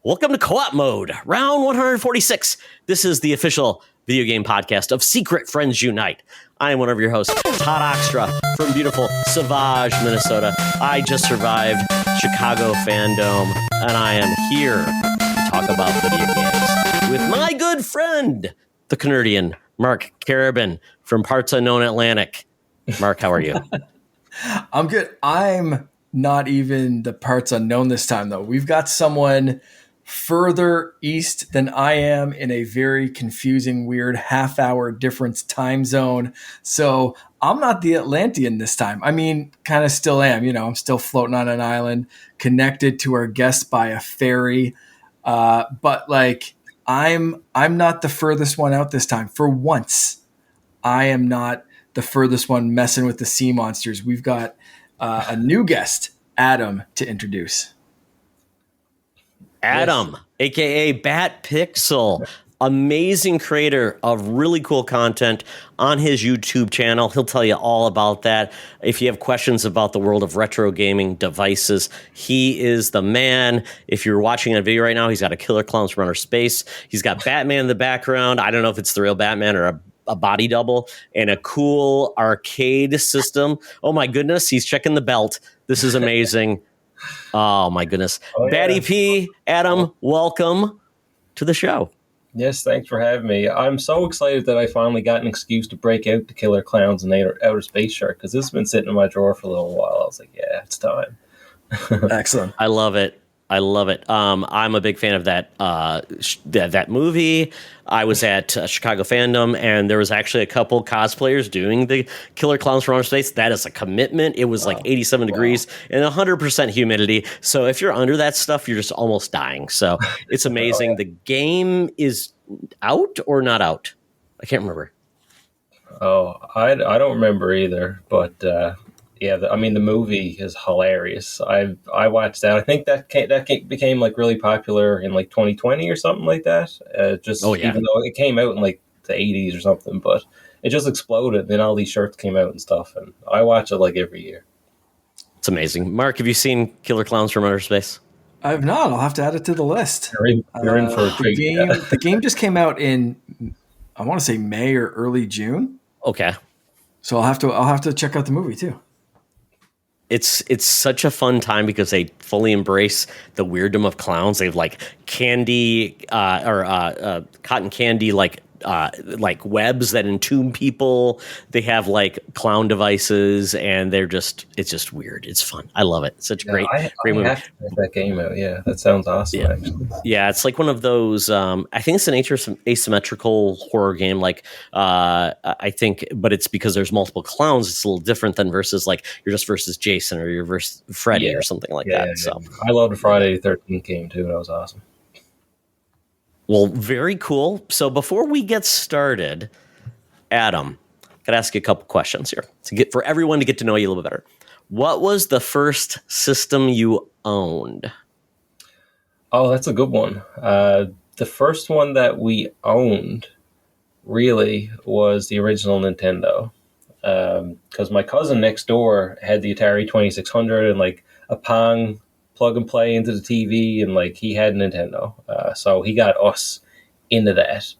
Welcome to Co-op Mode, round 146. This is the official video game podcast of Secret Friends Unite. I am one of your hosts, Todd Oxtra, from beautiful Savage, Minnesota. I just survived Chicago fandom, and I am here to talk about video games with my good friend, the Canadian Mark Carabin from Parts Unknown Atlantic. Mark, how are you? I'm good. I'm not even the Parts Unknown this time, though. We've got someone further east than I am in a very confusing, weird half-hour difference time zone. So I'm not the Atlantean this time. I mean, kind of still am. You know, I'm still floating on an island, connected to our guest by a ferry. But like, I'm not the furthest one out this time. For once, I am not the furthest one messing with the sea monsters. We've got a new guest, Adam, to introduce. Adam, yes. AKA BatPixel, amazing creator of really cool content on his YouTube channel. He'll tell you all about that. If you have questions about the world of retro gaming devices, he is the man. If you're watching a video right now, he's got a Killer Clowns from Outer Space. He's got Batman in the background. I don't know if it's the real Batman or a body double, and a cool arcade system. Oh my goodness, he's checking the belt. This is amazing. Oh my goodness. Batty P, Adam, welcome to the show. Yes, thanks for having me. I'm so excited that I finally got an excuse to break out the Killer Clowns and Outer Space shirt, because this has been sitting in my drawer for a little while. I was like, yeah, it's time. Excellent. I love it. I'm a big fan of that movie. I was at Chicago fandom, and there was actually a couple cosplayers doing the Killer Clowns from Outer Space. That is a commitment. It was like 87 degrees and 100% humidity. So if you're under that stuff, you're just almost dying. So it's amazing. The game is out or not out? I can't remember. Oh, I don't remember either, but yeah, the movie is hilarious. I watched that. I think that became like really popular in like 2020 or something like that. Even though it came out in like the 80s or something, but it just exploded. Then all these shirts came out and stuff, and I watch it like every year. It's amazing. Mark, have you seen Killer Clowns from Outer Space? I have not. I'll have to add it to the list. You're in for a treat. The game just came out in, I want to say May or early June. Okay. So I'll have to check out the movie too. It's such a fun time because they fully embrace the weirdom of clowns. They have like candy cotton candy like webs that entomb people. They have like clown devices, and it's just weird. It's fun. I love it. Such a great movie. Have to check that game out. Yeah, that sounds awesome. Yeah. Actually. Yeah, it's like one of those. I think it's an asymmetrical horror game. Like I think, but it's because there's multiple clowns. It's a little different than versus like you're just versus Jason or you're versus Freddy or something like that. Yeah. So I loved the Friday the 13th game too. That was awesome. Well, very cool. So before we get started, Adam, I got to ask you a couple questions here for everyone to get to know you a little bit better. What was the first system you owned? Oh, that's a good one. The first one that we owned really was the original Nintendo. Because my cousin next door had the Atari 2600 and like a Pong plug and play into the TV, and like he had a Nintendo, so he got us into that,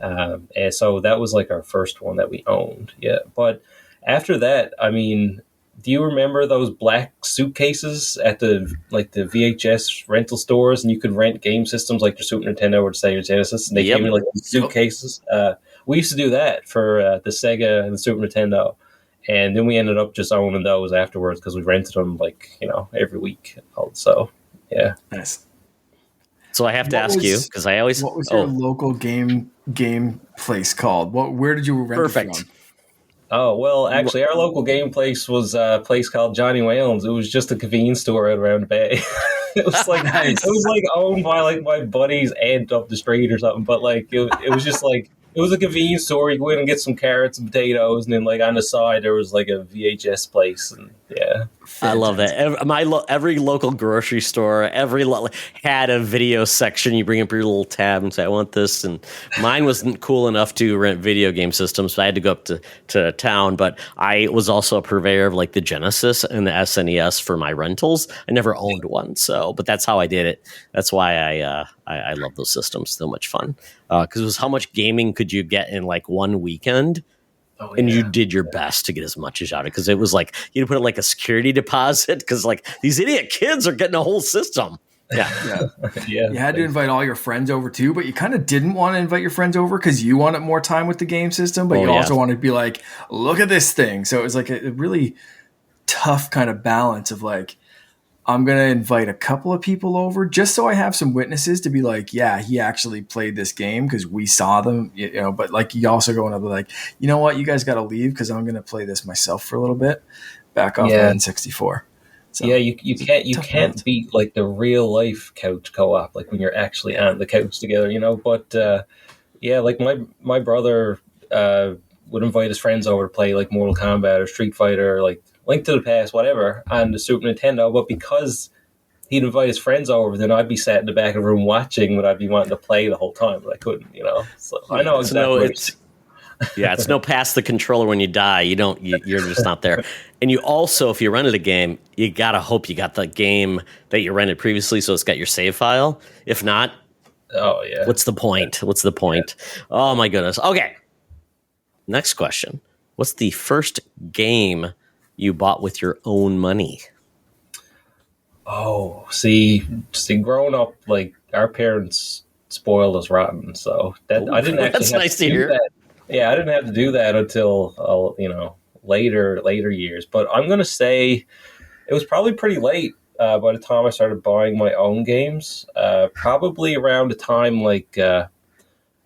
and so that was like our first one that we owned. Yeah, but after that, I mean, do you remember those black suitcases at the VHS rental stores, and you could rent game systems like your Super Nintendo or Sega Genesis, and they came in like suitcases? We used to do that for the Sega and the Super Nintendo. And then we ended up just owning those afterwards because we rented them every week. So, yeah. Nice. So I have to ask you because I always. What was your local game place called? Where did you rent it from? Oh, well, actually, our local game place was a place called Johnny Whalen's. It was just a convenience store out around the bay. It was like nice. It was like owned by like my buddy's aunt up the street or something. But like it was just like. It was a convenience store. You go in and get some carrots and potatoes, and then like on the side there was like a VHS place, and yeah. I love that. Every local grocery store, had a video section. You bring up your little tab and say, "I want this." And mine wasn't cool enough to rent video game systems, so I had to go up to town. But I was also a purveyor of like the Genesis and the SNES for my rentals. I never owned one, but that's how I did it. That's why I love those systems. So much fun because it was how much gaming could you get in like one weekend. Oh, yeah. And you did your best to get as much as out of it because it was like you had to put it like a security deposit because like these idiot kids are getting a whole system. Yeah. You had to invite all your friends over too, but you kind of didn't want to invite your friends over because you wanted more time with the game system, but you also wanted to be like, look at this thing. So it was like a really tough kind of balance of like, I'm going to invite a couple of people over just so I have some witnesses to be like, yeah, he actually played this game because we saw them, but like you also going to be like, you know what, you guys got to leave because I'm going to play this myself for a little bit back off the N64. So, you can't beat like the real life couch co-op, like when you're actually on the couch together, but like my brother would invite his friends over to play like Mortal Kombat or Street Fighter, like Link to the Past, whatever, on the Super Nintendo. But because he'd invite his friends over, then I'd be sat in the back of the room watching, but I'd be wanting to play the whole time, but I couldn't, So I know exactly. It's no pass the controller when you die. You're just not there. And you also, if you rented a game, you gotta hope you got the game that you rented previously, so it's got your save file. If not, what's the point? Oh my goodness. Okay. Next question. What's the first game you bought with your own money? Oh, see, growing up, like our parents spoiled us rotten, so that I didn't actually. That's nice to hear. That. Yeah, I didn't have to do that until later years. But I'm gonna say it was probably pretty late by the time I started buying my own games. Probably around the time like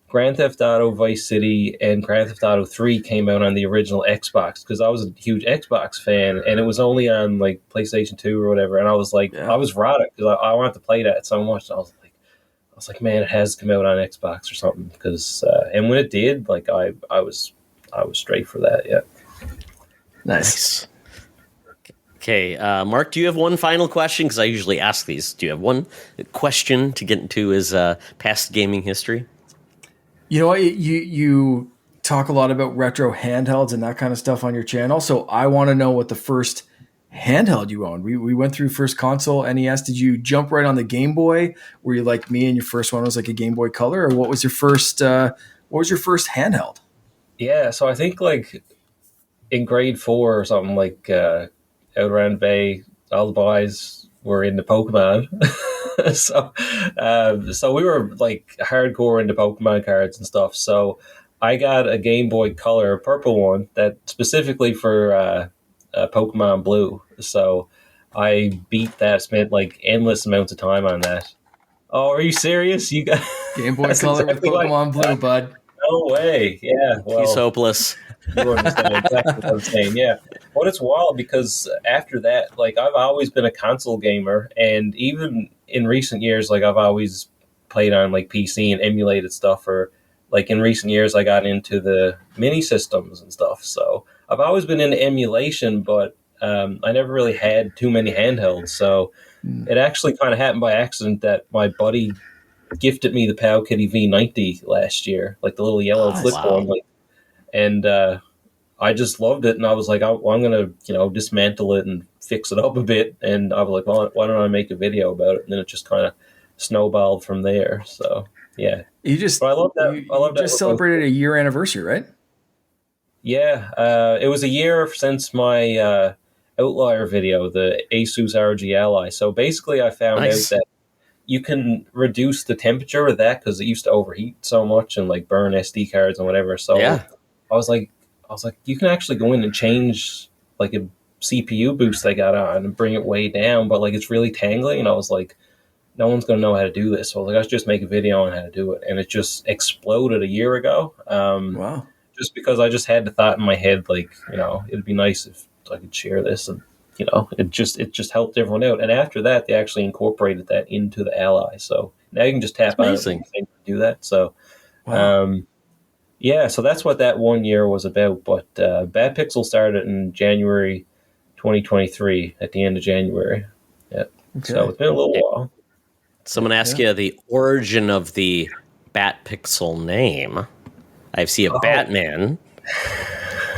Grand Theft Auto Vice City and Grand Theft Auto 3 came out on the original Xbox because I was a huge Xbox fan and it was only on like PlayStation 2 or whatever. And I was like, I was rotted because I wanted to play that so much. And I was like, man, it has to come out on Xbox or something because, and when it did, like I was straight for that. Yeah. Nice. Okay. Mark, do you have one final question? Because I usually ask these. Do you have one question to get into his past gaming history? You know what? You talk a lot about retro handhelds and that kind of stuff on your channel. So I want to know what the first handheld you owned. We went through first console, NES. Did you jump right on the Game Boy? Were you like me and your first one was like a Game Boy Color? Or what was your first handheld? Yeah, so I think like in grade 4 or something, like out around Bay, all the boys were into Pokemon. So we were like hardcore into Pokemon cards and stuff. So I got a Game Boy Color, a purple one, that specifically for Pokemon Blue. So I beat that, spent like endless amounts of time on that. Oh, are you serious? You got Game Boy Color exactly with Pokemon Blue, bud. No way. Yeah. Well, he's hopeless. You understand exactly what I'm saying. Yeah. But it's wild because after that, like I've always been a console gamer, and even in recent years, like I've always played on like PC and emulated stuff, or like in recent years I got into the mini systems and stuff. So I've always been into emulation, but I never really had too many handhelds. So it actually kind of happened by accident that my buddy gifted me the Powkiddy V90 last year, like the little yellow flip phone, like, and I just loved it, and I was like, I'm going to, dismantle it and fix it up a bit. And I was like, well, why don't I make a video about it? And then it just kind of snowballed from there. So, yeah. I love that. I love that. Just celebrated a year anniversary, right? Yeah. It was a year since my Outlier video, the Asus ROG Ally. So basically I found out that you can reduce the temperature of that because it used to overheat so much and like burn SD cards and whatever. So I was like, you can actually go in and change like a CPU boost I got on and bring it way down, but like it's really tangly. And I was like, no one's going to know how to do this. So I was like, I should just make a video on how to do it. And it just exploded a year ago. Wow. Just because I just had the thought in my head, like, it'd be nice if I could share this. And, it just helped everyone out. And after that, they actually incorporated that into the Ally. So now you can just tap on it and do that. So, so that's what that 1 year was about. But BatPixel started in January 2023 at the end of January. Yeah. Okay. So it's been a little while. So I'm going to ask you the origin of the BatPixel name. I see a Batman,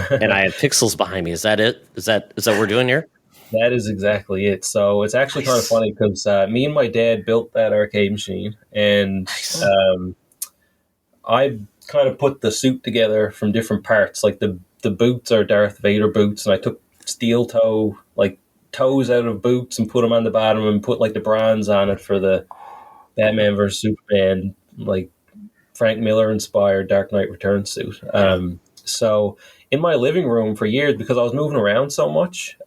and I have pixels behind me. Is that it? Is that what we're doing here? That is exactly it. So it's actually kind of funny because me and my dad built that arcade machine, and I kind of put the suit together from different parts. Like the boots are Darth Vader boots, and I took steel toe, like toes out of boots and put them on the bottom and put like the bronze on it for the Batman vs Superman, like Frank Miller inspired Dark Knight Returns suit. So in my living room for years, because I was moving around so much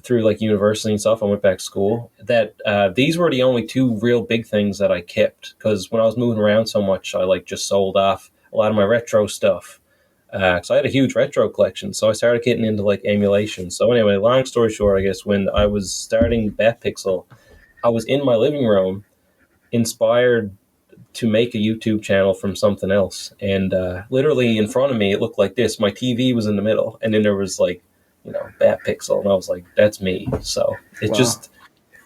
through like university and stuff, I went back to school, that these were the only two real big things that I kept, because when I was moving around so much, I like just sold off a lot of my retro stuff. So I had a huge retro collection, so I started getting into like emulation. So anyway, long story short, I guess when I was starting BatPixel, I was in my living room, inspired to make a YouTube channel from something else, and literally in front of me, it looked like this. My TV was in the middle, and then there was like, BatPixel, and I was like, that's me. So it's just,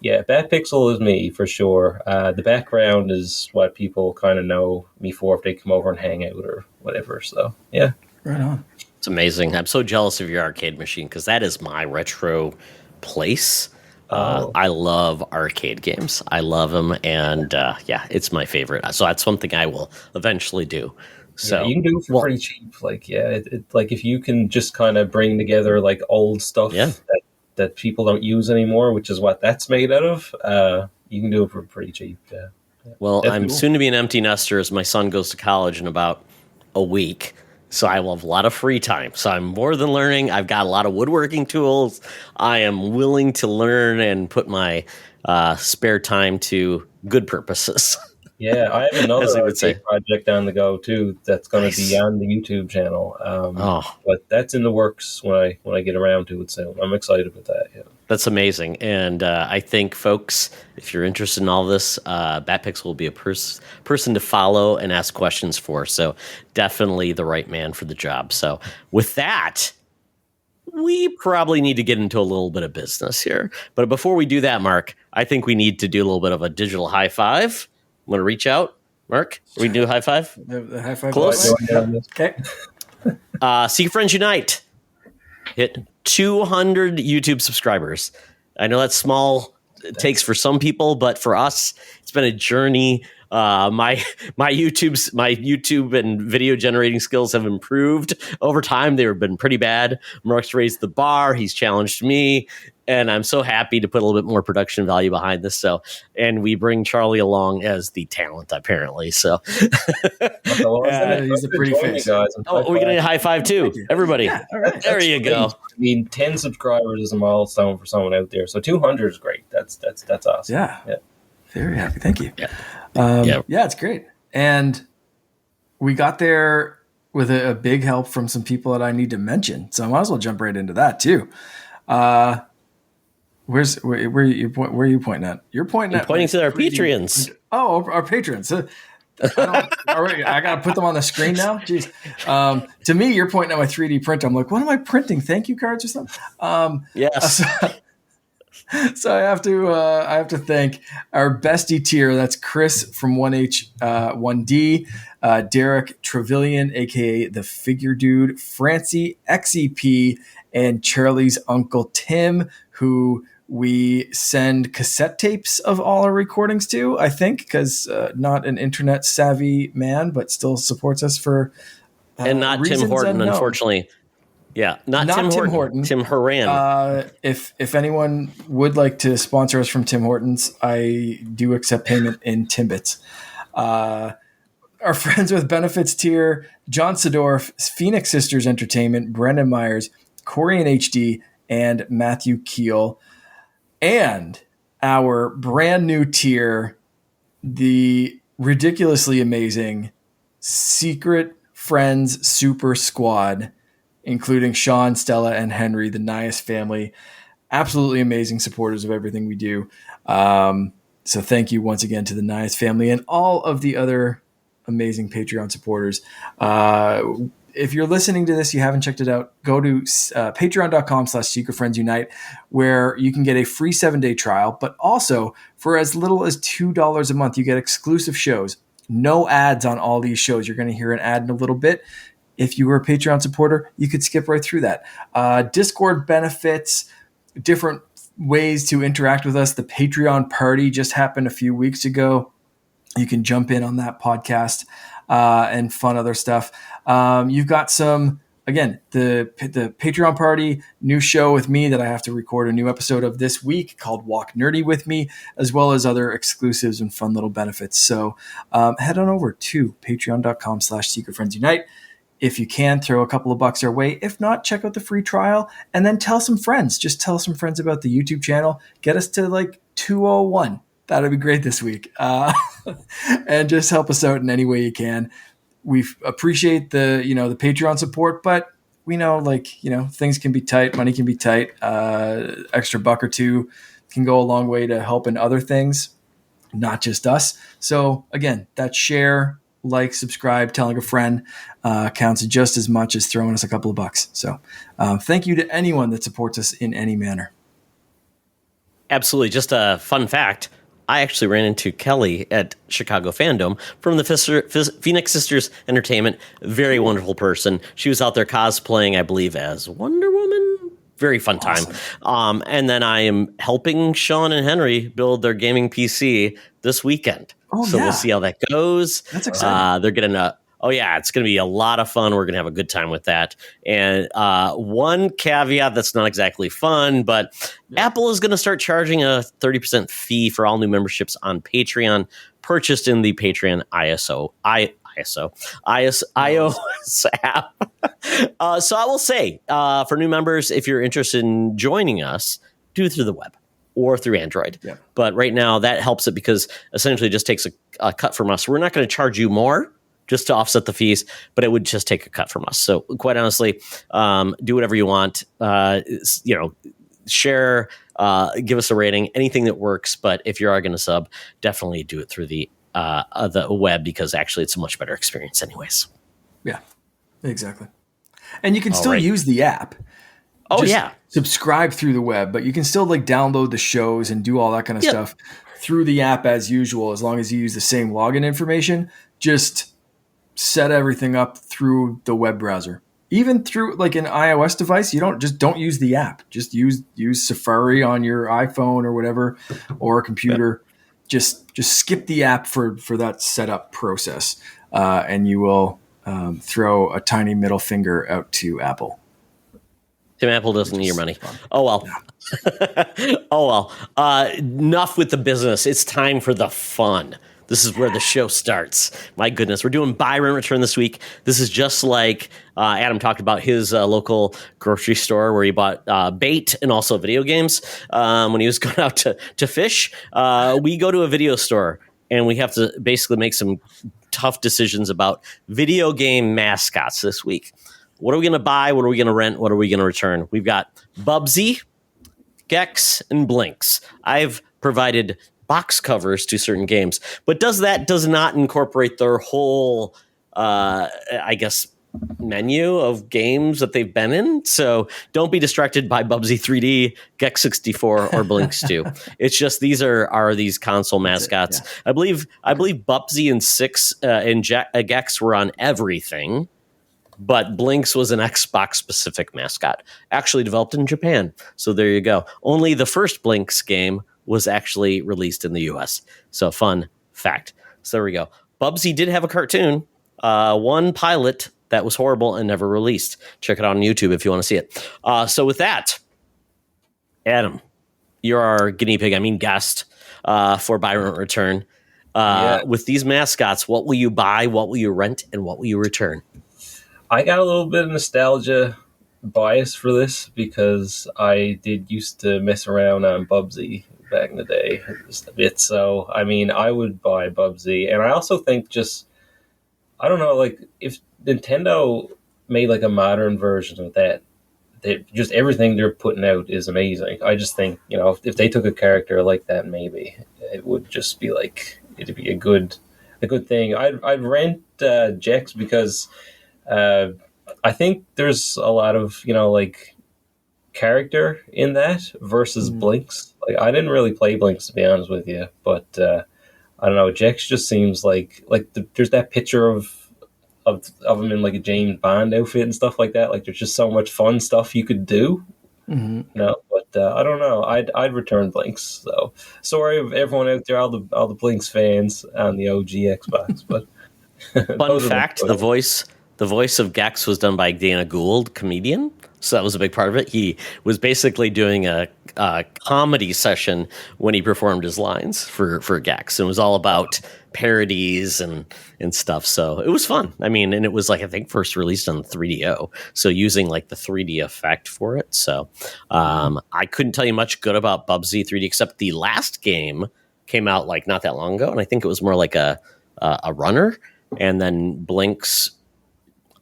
BatPixel is me for sure. The background is what people kind of know me for if they come over and hang out or whatever. So yeah. Right on. It's amazing. I'm so jealous of your arcade machine because that is my retro place. I love arcade games. I love them, and it's my favorite. So that's something I will eventually do. So you can do it for pretty cheap. Like, like if you can just kind of bring together like old stuff that people don't use anymore, which is what that's made out of, you can do it for pretty cheap. Yeah. Well, I'm soon to be an empty nester as my son goes to college in about a week. So I will have a lot of free time. So I'm more than learning. I've got a lot of woodworking tools. I am willing to learn and put my spare time to good purposes. Yeah, I have another project on the go too. That's going to be on the YouTube channel. But that's in the works when I get around to it. So I'm excited about that. Yeah. That's amazing. And I think, folks, if you're interested in all this, BatPixel will be a person to follow and ask questions for. So definitely the right man for the job. So with that, we probably need to get into a little bit of business here. But before we do that, Mark, I think we need to do a little bit of a digital high five. I'm going to reach out. Mark, we do a high five? The high five. Close. Okay. Seek Friends Unite. Hit 200 YouTube subscribers. I know that's small. It takes for some people, but for us, it's been a journey. My YouTube and video generating skills have improved over time. They've been pretty bad. Mark's raised the bar. He's challenged me, and I'm so happy to put a little bit more production value behind this. So, and we bring Charlie along as the talent, apparently. So, he's a pretty face. Are we going to high five too? Everybody, right. There you go. I mean, 10 subscribers is a milestone for someone out there. So 200 is great. That's awesome. Yeah. Very happy. Thank you. Yeah. It's great. And we got there with a big help from some people that I need to mention. So I might as well jump right into that too. Where are you pointing at? You're pointing to our Patreons. Oh, our patrons. I got to put them on the screen now. Jeez. To me, you're pointing at my 3D printer. I'm like, what am I printing? Thank you cards or something? Yes. So I have to thank our bestie tier. That's Chris from 1H 1D, Derek Trevelyan, aka the Figure Dude, Francie XEP, and Charlie's uncle Tim, who we send cassette tapes of all our recordings to, I think, because not an internet savvy man, but still supports us for and not Tim Horton, unknown. Unfortunately. Yeah, not Tim Horton. Tim Horan. If anyone would like to sponsor us from Tim Hortons, I do accept payment in Timbits. Our friends with benefits tier: John Sedorf, Phoenix Sisters Entertainment, Brendan Myers, Corey in HD, and Matthew Keel. And our brand new tier, the ridiculously amazing Secret Friends Super Squad, including Sean, Stella, and Henry, the Nias family. Absolutely amazing supporters of everything we do. So thank you once again to the Nias family and all of the other amazing Patreon supporters. if you're listening to this, you haven't checked it out, go to patreon.com/secretfriendsunite, where you can get a free 7-day trial, but also for as little as $2 a month, you get exclusive shows. No ads on all these shows. You're going to hear an ad in a little bit. If you were a Patreon supporter, you could skip right through that. Discord benefits, different ways to interact with us. The Patreon party just happened a few weeks ago. You can jump in on that podcast and fun other stuff. You've got some, again, the Patreon party, new show with me that I have to record a new episode of this week called Walk Nerdy with me, as well as other exclusives and fun little benefits. So head on over to patreon.com/secretfriendsunite. If you can, throw a couple of bucks our way. If not, check out the free trial and then tell some friends. Just tell some friends about the YouTube channel. Get us to like 201. That'd be great this week. And just help us out in any way you can. We appreciate the Patreon support, but we know things can be tight. Money can be tight. Extra buck or two can go a long way to helping other things, not just us. So again, that share, like, subscribe, telling a friend counts just as much as throwing us a couple of bucks. So thank you to anyone that supports us in any manner. Absolutely. Just a fun fact. I actually ran into Kelly at Chicago Fandom from the Phoenix Sisters Entertainment. Very wonderful person. She was out there cosplaying, I believe, as Wonder Woman. Very fun time. Awesome. And then I am helping Sean and Henry build their gaming PC this weekend. So we'll see how that goes. That's exciting. They're getting it's going to be a lot of fun. We're going to have a good time with that. And one caveat that's not exactly fun, but Apple is going to start charging a 30% fee for all new memberships on Patreon purchased in the Patreon iOS app. So I will say, for new members, if you're interested in joining us, do it through the web or through Android. Yeah. But right now that helps it because essentially it just takes a cut from us. We're not going to charge you more just to offset the fees, but it would just take a cut from us. So quite honestly, do whatever you want. Share, give us a rating, anything that works. But if you are going to sub, definitely do it through the web because actually it's a much better experience anyways. Yeah, exactly. And you can still use the app. Subscribe through the web, but you can still download the shows and do all that kind of stuff through the app as usual, as long as you use the same login information. Just set everything up through the web browser. Even through an iOS device, you don't use the app. Just use Safari on your iPhone or whatever, or a computer. Just skip the app for that setup process, and you will throw a tiny middle finger out to Apple. Tim Apple doesn't need your money. Oh, well. Enough with the business. It's time for the fun. This is where the show starts. My goodness. We're doing buy, rent, return this week. This is just like Adam talked about his local grocery store where he bought bait and also video games when he was going out to fish. We go to a video store and we have to basically make some tough decisions about video game mascots this week. What are we going to buy? What are we going to rent? What are we going to return? We've got Bubsy, Gex, and Blinks. I've provided box covers to certain games, but does not incorporate their whole, menu of games that they've been in. So don't be distracted by Bubsy 3D, Gex 64, or Blinks 2. It's just these are these console mascots. Yeah. I believe Bubsy and Gex were on everything. But Blinks was an Xbox-specific mascot, actually developed in Japan. So there you go. Only the first Blinks game was actually released in the U.S. So fun fact. So there we go. Bubsy did have a cartoon, one pilot that was horrible and never released. Check it out on YouTube if you want to see it. So with that, Adam, you're our guest for Buy, Rent, Return. With these mascots, what will you buy, what will you rent, and what will you return? I got a little bit of nostalgia bias for this because I did used to mess around on Bubsy back in the day just a bit. So, I mean, I would buy Bubsy. And I also think I don't know, if Nintendo made a modern version of that, just everything they're putting out is amazing. I just think, if they took a character like that, maybe it would just be it'd be a good thing. I'd rent Jex because I think there's a lot of, like character in that versus Blinks. Like I didn't really play Blinks to be honest with you, but I don't know. Jex just seems like there's that picture of him in like a James Bond outfit and stuff like that. Like there's just so much fun stuff you could do. But I don't know. I'd return Blinks though. Sorry, everyone out there, all the Blinks fans on the OG Xbox. But Fun fact: the voice of Gex was done by Dana Gould, comedian. So that was a big part of it. He was basically doing a comedy session when he performed his lines for Gex. And it was all about parodies and stuff. So it was fun. I mean, and it was like, I think first released on 3DO. So using like the 3D effect for it. So I couldn't tell you much good about Bubsy 3D, except the last game came out like not that long ago. And I think it was more like a runner. And then Blinks,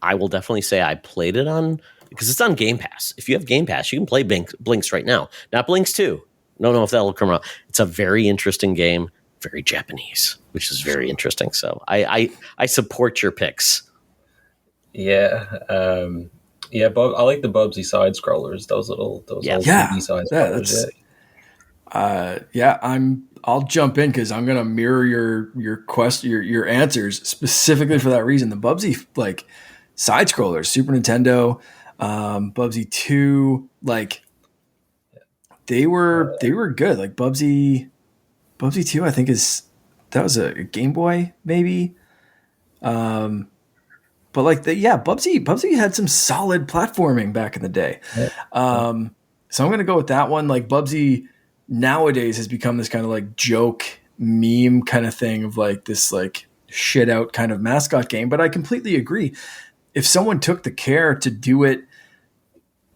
I will definitely say I played it on, because it's on Game Pass. If you have Game Pass, you can play Blinks right now. Not Blinks 2. Don't know if that'll come out. It's a very interesting game, very Japanese, which is very interesting. So I support your picks. Yeah. I like the Bubsy side scrollers. Those little 2D side scrollers. I'll jump in because I'm gonna mirror your answers specifically for that reason. The Bubsy like side scrollers, Super Nintendo, Bubsy 2, like they were good. Like Bubsy 2, I think that was a Game Boy maybe. But like Bubsy had some solid platforming back in the day. So I'm gonna go with that one. Like Bubsy nowadays has become this kind of like joke meme kind of thing of like this like shit out kind of mascot game. But I completely agree. If someone took the care to do it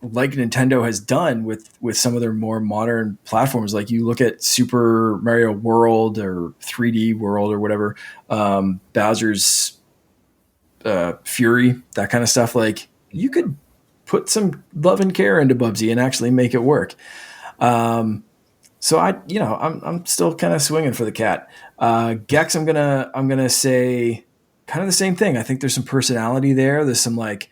like Nintendo has done with some of their more modern platforms, like you look at Super Mario World or 3D World or whatever, Bowser's Fury, that kind of stuff, like you could put some love and care into Bubsy and actually make it work. So I'm still kind of swinging for the cat. Gex, I'm gonna say kind of the same thing. I think there's some personality there. There's some like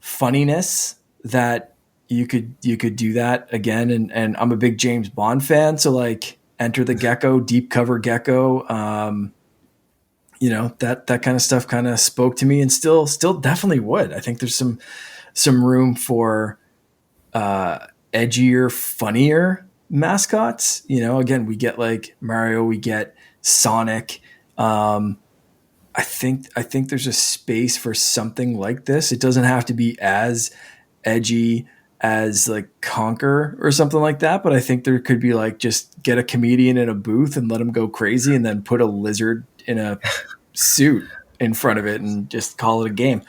funniness that you could do that again. And I'm a big James Bond fan, so like Enter the Gecko, Deep Cover Gecko. That kind of stuff kind of spoke to me, and still definitely would. I think there's some room for edgier, funnier mascots. Again, we get like Mario, we get Sonic. I think there's a space for something like this. It doesn't have to be as edgy as like Conquer or something like that, but I think there could be like just get a comedian in a booth and let him go crazy, and then put a lizard in a suit in front of it and just call it a game.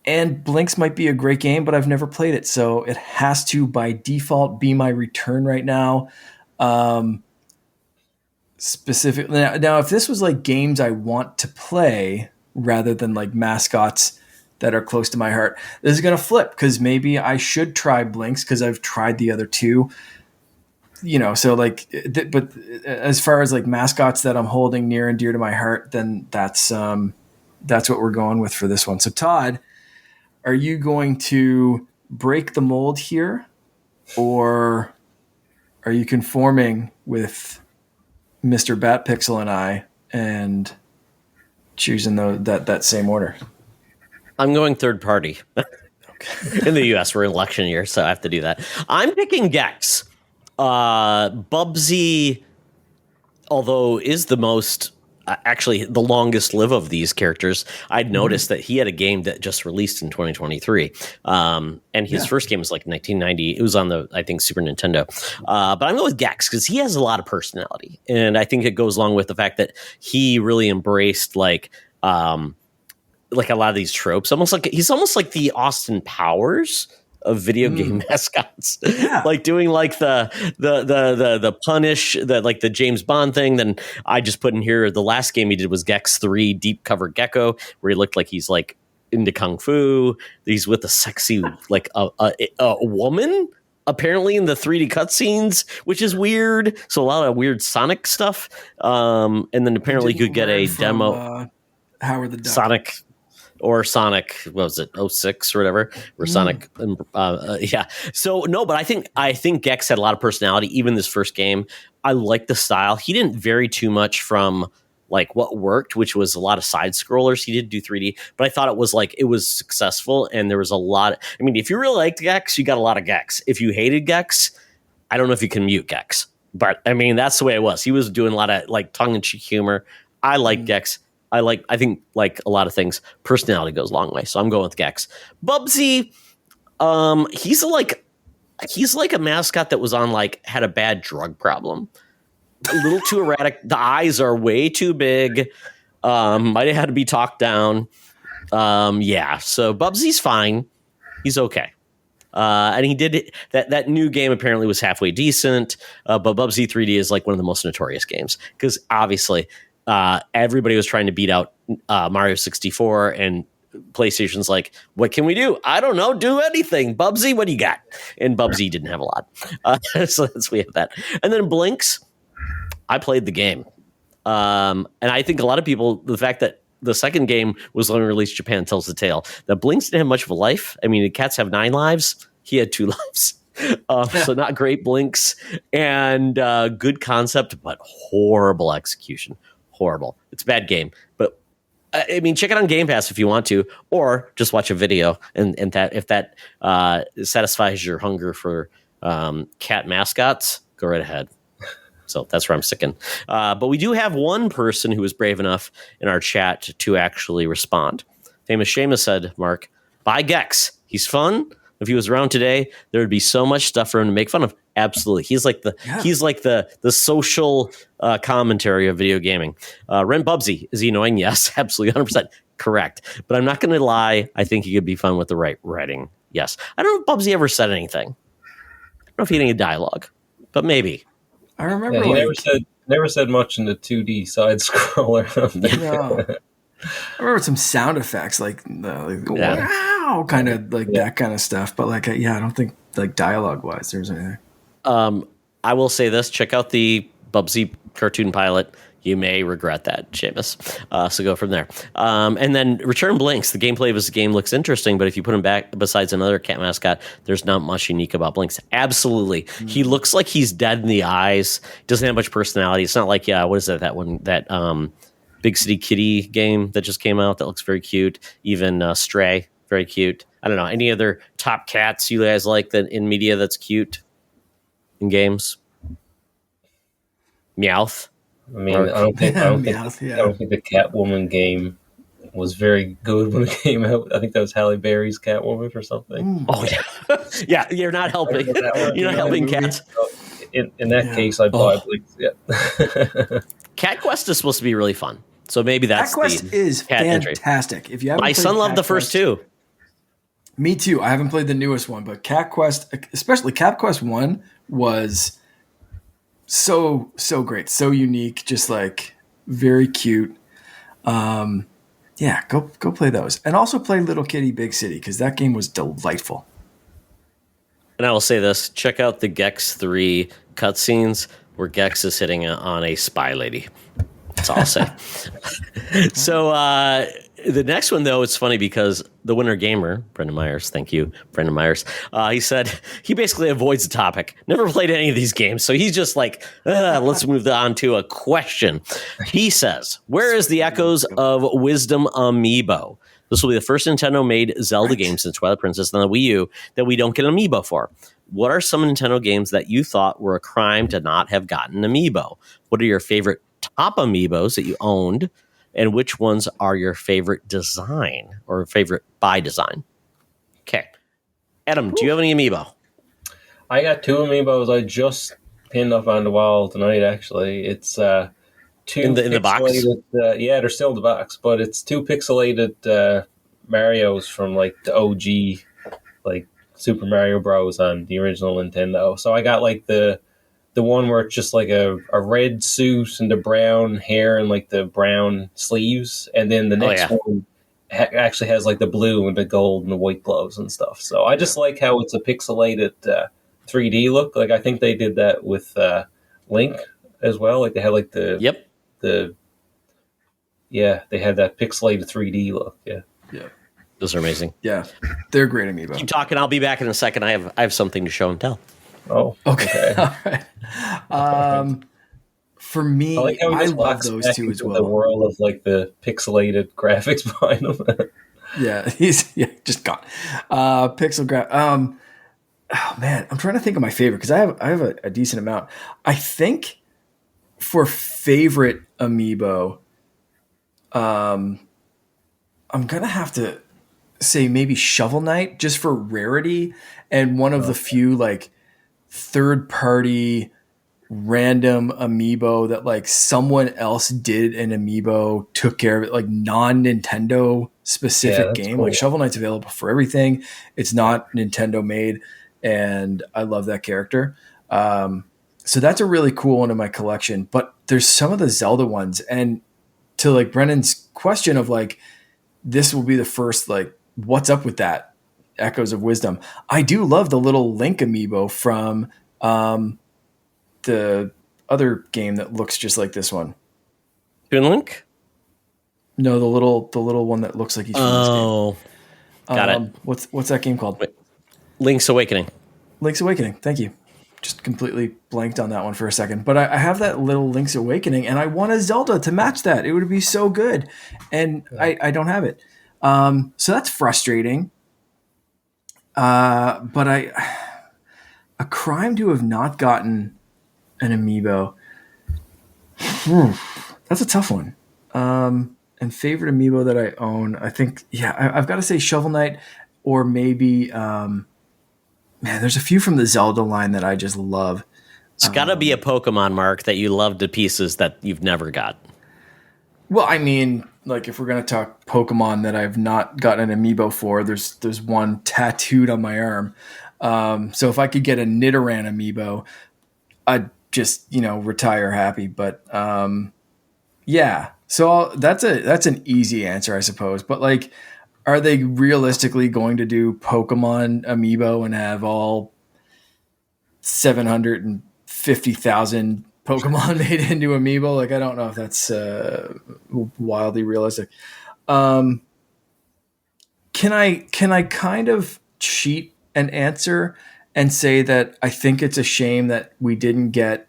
And Blinks might be a great game, but I've never played it, so it has to by default be my return right now. Specifically, now if this was like games I want to play rather than like mascots that are close to my heart, this is going to flip, because maybe I should try Blinks because I've tried the other two. So like, but as far as like mascots that I'm holding near and dear to my heart, then that's what we're going with for this one. So Todd, are you going to break the mold here, or are you conforming with Mr. BatPixel and I and choosing that same order? I'm going third party. In the US, we're in election year, so I have to do that. I'm picking Gex. Bubsy, although is the most, actually the longest live of these characters, I'd noticed that he had a game that just released in 2023. And his first game was like 1990. It was on the, I think, Super Nintendo. But I'm going with Gex because he has a lot of personality. And I think it goes along with the fact that he really embraced like a lot of these tropes. He's almost like the Austin Powers of video game mascots. Yeah. Like doing like the punish, like the James Bond thing. Then I just put in here, the last game he did was Gex 3 Deep Cover Gecko, where he looked like he's like into kung fu. He's with a sexy like a woman apparently in the 3D cutscenes, which is weird. So a lot of weird Sonic stuff. And then apparently you could get a demo. Howard the Duck. Sonic. or Sonic, what was it, 06 or whatever, or Sonic, yeah. So no, but I think Gex had a lot of personality. Even this first game, I like the style. He didn't vary too much from like what worked, which was a lot of side scrollers. He did do 3D, but I thought it was successful, and there was a lot. I mean, if you really liked Gex, you got a lot of Gex. If you hated Gex, I don't know if you can mute Gex, but I mean that's the way it was. He was doing a lot of like tongue-in-cheek humor. I like Gex. I think like a lot of things, personality goes a long way. So I'm going with Gex. Bubsy, he's like a mascot that was on had a bad drug problem. A little too erratic. The eyes are way too big. Might have had to be talked down. Yeah. So Bubsy's fine. He's okay. And he did that new game apparently was halfway decent. But Bubsy 3D is like one of the most notorious games because obviously everybody was trying to beat out Mario 64 and PlayStation's like, what can we do? I don't know. Do anything. Bubsy, what do you got? And Bubsy didn't have a lot. So we have that. And then Blinks. I played the game. And I think a lot of people, the fact that the second game was only released in Japan tells the tale. That Blinks didn't have much of a life. I mean, the cats have 9 lives. He had 2 lives. So not great Blinks. And good concept, but horrible execution. Horrible. It's a bad game. But, I mean, check it on Game Pass if you want to. Or just watch a video. And that if that satisfies your hunger for cat mascots, go right ahead. So that's where I'm sticking. But we do have one person who was brave enough in our chat to actually respond. Famous Seamus said, Mark, buy Gex. He's fun. If he was around today, there would be so much stuff for him to make fun of. Absolutely. He's like the social commentary of video gaming. Rent Bubsy. Is he annoying? Yes, absolutely. 100% correct. But I'm not going to lie. I think he could be fun with the right writing. Yes. I don't know if Bubsy ever said anything. I don't know if he had any dialogue, but maybe. I remember he never said much in the 2D side scroller. I remember some sound effects like wow, kind of like that kind of stuff. But I don't think like dialogue wise there's anything. I will say this: check out the Bubsy cartoon pilot. You may regret that, Seamus. So go from there. And then Return Blinks. The gameplay of this game looks interesting, but if you put him back besides another cat mascot, there's not much unique about Blinks. Absolutely. He looks like he's dead in the eyes. Doesn't have much personality. It's not like, what is that one, that Big City Kitty game that just came out that looks very cute. Even Stray, very cute. I don't know. Any other top cats you guys like that in media that's cute in games? Meowth. I mean, I don't think the Catwoman game was very good when it came out. I think that was Halle Berry's Catwoman or something. Oh yeah, yeah. You're not helping. You're not helping cats. In that case, I bought Blinks. Yeah. Cat Quest is supposed to be really fun, so maybe that's Cat Quest is fantastic. Entry. If you haven't, my son loved the first 2. Me too. I haven't played the newest one, but Cat Quest, especially Cat Quest 1, was so great, so unique, just like very cute. Go play those, and also play Little Kitty Big City because that game was delightful. And I will say this: check out the Gex 3 cutscenes where Gex is hitting on a spy lady. That's all I'll say. So the next one, though, it's funny because the winner gamer, Brendan Myers, thank you, Brendan Myers, he said he basically avoids the topic. Never played any of these games. So he's just like, let's move on to a question. He says, where is the Echoes of Wisdom amiibo? This will be the first Nintendo-made Zelda game since Twilight Princess on the Wii U that we don't get an amiibo for. What are some Nintendo games that you thought were a crime to not have gotten an amiibo? What are your favorite top amiibos that you owned? And which ones are your favorite design or favorite by design? Okay. Adam, do you have any amiibo? I got 2 amiibos I just pinned up on the wall tonight, actually. It's 2 in the box? Yeah, they're still in the box, but it's 2 pixelated Marios from like the OG like Super Mario Bros. On the original Nintendo. So I got like the one where it's just like a red suit and the brown hair and like the brown sleeves. And then the next one actually has like the blue and the gold and the white gloves and stuff. So I just like how it's a pixelated 3D look. Like I think they did that with Link as well. Like they had like they had that pixelated 3D look. Yeah. Yeah. Those are amazing. Yeah. They're great amiibo. Keep talking. I'll be back in a second. I have something to show and tell. Oh, Okay. All right. For me, I like how I just love walks those back two as into well. the world of like the pixelated graphics behind him. Yeah, he's just gone. Pixel graph. Oh man, I'm trying to think of my favorite because I have a decent amount. I think for favorite amiibo, I'm gonna have to say maybe Shovel Knight just for rarity and one of the few like third party random amiibo that like someone else did an amiibo, took care of it, like non-Nintendo specific game. Cool. Like Shovel Knight's available for everything. It's not Nintendo made, and I love that character. So that's a really cool one in my collection. But there's some of the Zelda ones, and to like Brennan's question of like, this will be the first like, what's up with that? Echoes of Wisdom. I do love the little Link amiibo from the other game that looks just like this one. Toon Link? No, the little one that looks like he's from this game. Oh, got it. What's that game called? Link's Awakening. Link's Awakening. Thank you. Just completely blanked on that one for a second. But I have that little Link's Awakening, and I want a Zelda to match that. It would be so good. And I don't have it. So that's frustrating. But a crime to have not gotten an amiibo. That's a tough one. And favorite amiibo that I own, I think, I've got to say Shovel Knight, or maybe, man, there's a few from the Zelda line that I just love. It's got to be a Pokemon, Mark, that you love to pieces that you've never got. Well, I mean, like if we're going to talk Pokemon that I've not gotten an amiibo for, there's one tattooed on my arm. So if I could get a Nidoran amiibo, I'd just, retire happy. But yeah, so that's an easy answer, I suppose. But like, are they realistically going to do Pokemon amiibo and have all 750,000 Pokemon made into amiibo? Like, I don't know if that's wildly realistic. Can I kind of cheat an answer and say that I think it's a shame that we didn't get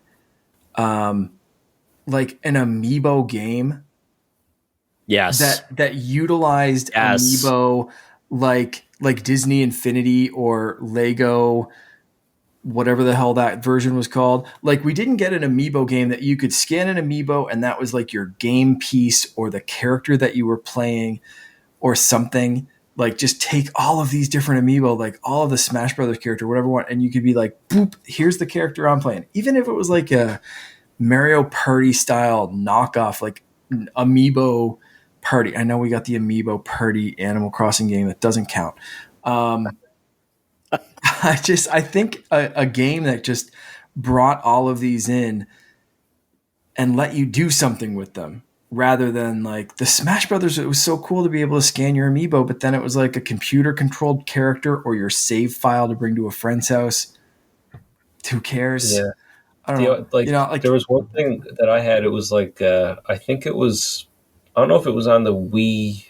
like an amiibo game? Yes. That utilized amiibo like Disney Infinity or Lego, whatever the hell that version was called. Like, we didn't get an amiibo game that you could scan an amiibo and that was like your game piece or the character that you were playing or something. Like, just take all of these different amiibo, like all of the Smash Brothers character, whatever one, and you could be like, boop, here's the character I'm playing. Even if it was like a Mario Party style knockoff, like amiibo party. I know we got the amiibo party Animal Crossing game that doesn't count. I think a game that just brought all of these in and let you do something with them, rather than like the Smash Brothers. It was so cool to be able to scan your amiibo, but then it was like a computer controlled character or your save file to bring to a friend's house. Who cares? Yeah. I don't know. Like there was one thing that I had. It was like, I think it was, I don't know if it was on the Wii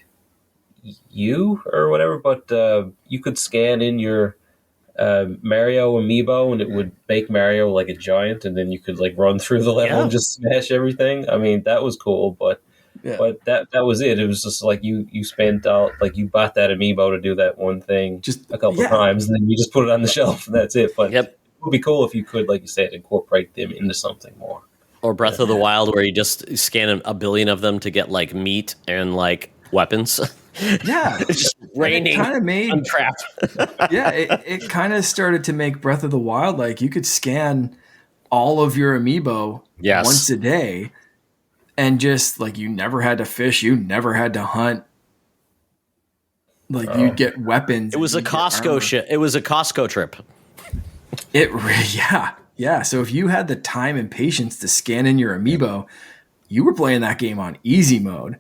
U or whatever, but you could scan in your Mario amiibo and it would make Mario like a giant, and then you could like run through the level and just smash everything. I mean, that was cool, but that was it. It was just like you spent out, like you bought that amiibo to do that one thing just a couple of times, and then you just put it on the shelf and that's it. But it would be cool if you could, like you said, incorporate them into something more. Or Breath of the Wild, where you just scan a billion of them to get like meat and like weapons. Yeah, just raining. Kind of made untrapped. it kind of started to make Breath of the Wild like you could scan all of your amiibo once a day, and just like you never had to fish, you never had to hunt. Like you'd get weapons. It was a Costco shit. It was a Costco trip. Yeah. So if you had the time and patience to scan in your amiibo, you were playing that game on easy mode.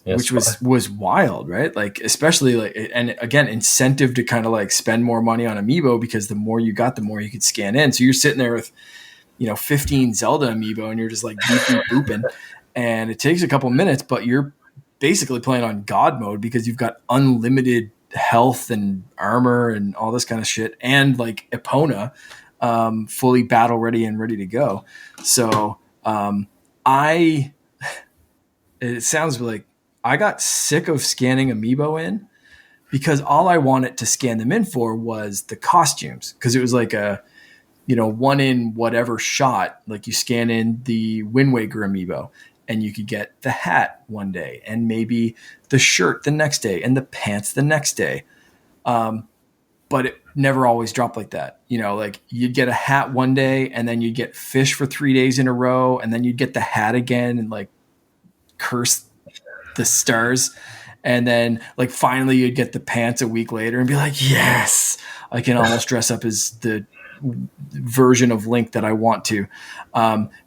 Which was wild, right? Like, especially like, and again, incentive to kind of like spend more money on amiibo, because the more you got, the more you could scan in. So you're sitting there with, 15 Zelda amiibo and you're just like booping, and it takes a couple minutes, but you're basically playing on God mode because you've got unlimited health and armor and all this kind of shit, and like Epona, fully battle ready and ready to go. So it sounds like I got sick of scanning amiibo in, because all I wanted to scan them in for was the costumes, because it was like a, one in whatever shot. Like you scan in the Wind Waker amiibo and you could get the hat one day and maybe the shirt the next day and the pants the next day. But it never always dropped like that. Like you'd get a hat one day and then you'd get fish for 3 days in a row, and then you'd get the hat again and like curse the stars. And then like finally you'd get the pants a week later and be like, yes, I can almost dress up as the version of Link that I want to.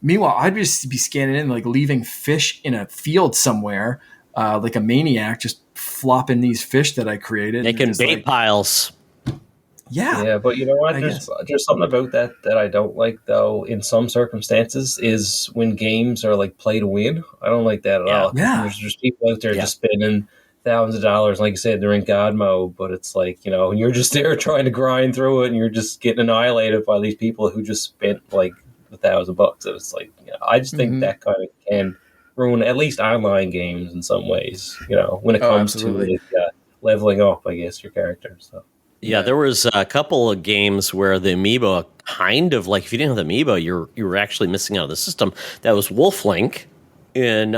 Meanwhile, I'd just be scanning in, like leaving fish in a field somewhere, like a maniac, just flopping these fish that I created. Making bait piles. Yeah. But you know what? There's something about that I don't like, though, in some circumstances, is when games are like play to win. I don't like that at all. Yeah. There's people out there just spending thousands of dollars. Like you said, they're in God mode, but it's like, and you're just there trying to grind through it and you're just getting annihilated by these people who just spent like $1,000. So it's like, I just think that kind of can ruin at least online games in some ways, when it comes to like, leveling up, I guess, your character. So. Yeah, there was a couple of games where the amiibo kind of like, if you didn't have the amiibo, you were actually missing out of the system. That was Wolf Link in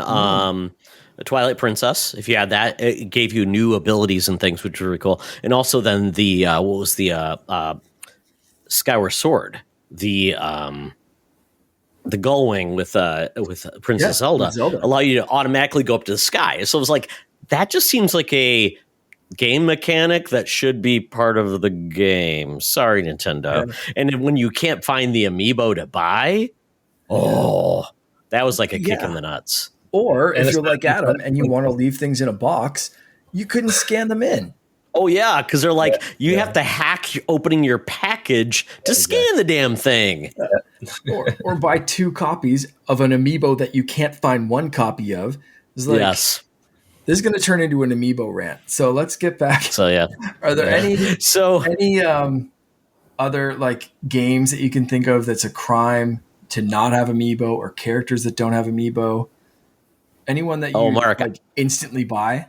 Twilight Princess. If you had that, it gave you new abilities and things, which was really cool. And also then the Skyward Sword, the Gullwing with Princess Zelda allow you to automatically go up to the sky. So it was like, that just seems like a game mechanic that should be part of the game. Sorry, Nintendo. Yeah. And then when you can't find the amiibo to buy, that was like a kick in the nuts. Or if you're like Adam and you want to leave things in a box, you couldn't scan them in. Oh, yeah, because they're like, you have to hack opening your package to scan the damn thing. Or buy 2 copies of an amiibo that you can't find 1 copy of. It's like, yes. This is going to turn into an amiibo rant. So let's get back. So, yeah. Are there any other like games that you can think of that's a crime to not have amiibo, or characters that don't have amiibo? Anyone that you Mark, like instantly buy?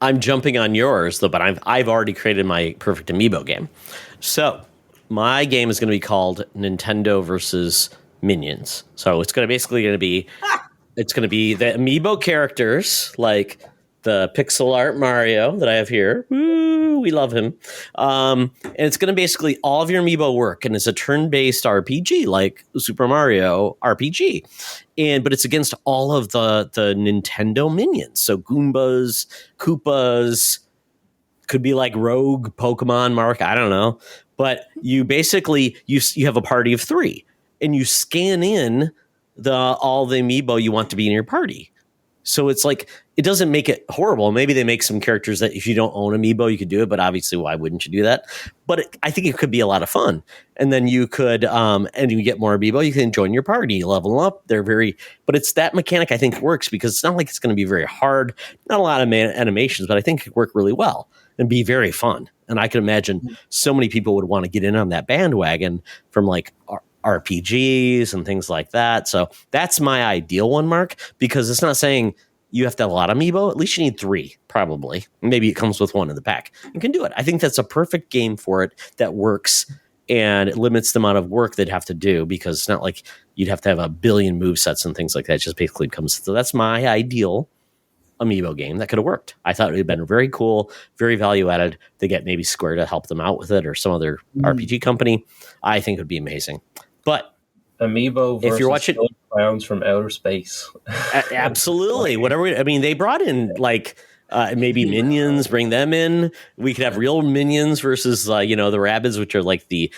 I'm jumping on yours, though, but I've already created my perfect amiibo game. So my game is going to be called Nintendo versus Minions. So it's going to be it's going to be the amiibo characters, like the pixel art Mario that I have here. Woo, we love him. And it's going to basically all of your amiibo work, and it's a turn-based RPG like Super Mario RPG. But it's against all of the Nintendo minions. So Goombas, Koopas, could be like rogue Pokemon, Mark, I don't know. But you basically, you have a party of 3, and you scan in all the amiibo you want to be in your party. So it's like, it doesn't make it horrible. Maybe they make some characters that if you don't own amiibo, you could do it, but obviously why wouldn't you do that? But I think it could be a lot of fun. And then you could, and you get more amiibo, you can join your party, level them up. But it's that mechanic I think works, because it's not like it's going to be very hard. Not a lot of animations, but I think it could work really well and be very fun. And I can imagine so many people would want to get in on that bandwagon from like RPGs and things like that. So that's my ideal one, Mark, because it's not saying you have to have a lot of amiibo. At least you need 3, probably. Maybe it comes with 1 in the pack. You can do it. I think that's a perfect game for it that works, and it limits the amount of work they'd have to do, because it's not like you'd have to have a billion movesets and things like that. It just basically comes. So that's my ideal amiibo game that could have worked. I thought it would have been very cool, very value added. They get maybe Square to help them out with it, or some other RPG company. I think it would be amazing. But amiibo versus if you're watching clowns from outer space, absolutely, whatever. I mean, they brought in like maybe minions, bring them in. We could have real minions versus the Rabbids, which are like the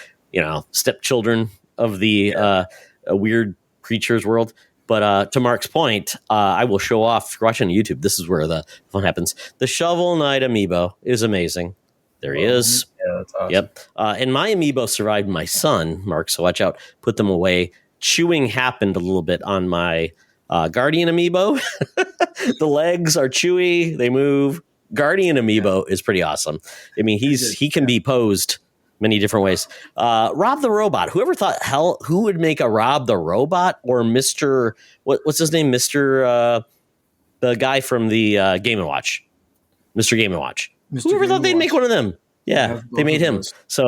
stepchildren of the weird creatures world. But to Mark's point, I will show off. If you're watching YouTube, this is where the fun happens. The Shovel Knight amiibo is amazing. There he is. Yeah, that's awesome. Yep. And my amiibo survived my son, Mark, so watch out. Put them away. Chewing happened a little bit on my Guardian Amiibo. The legs are chewy. They move. Guardian Amiibo is pretty awesome. I mean, he can be posed many different ways. Rob the Robot. Whoever thought, who would make a Rob the Robot or Mr. What's his name? Mr. The guy from the Game & Watch. Mr. Game & Watch. Whoever thought they'd make one of them? Yeah, they made him. So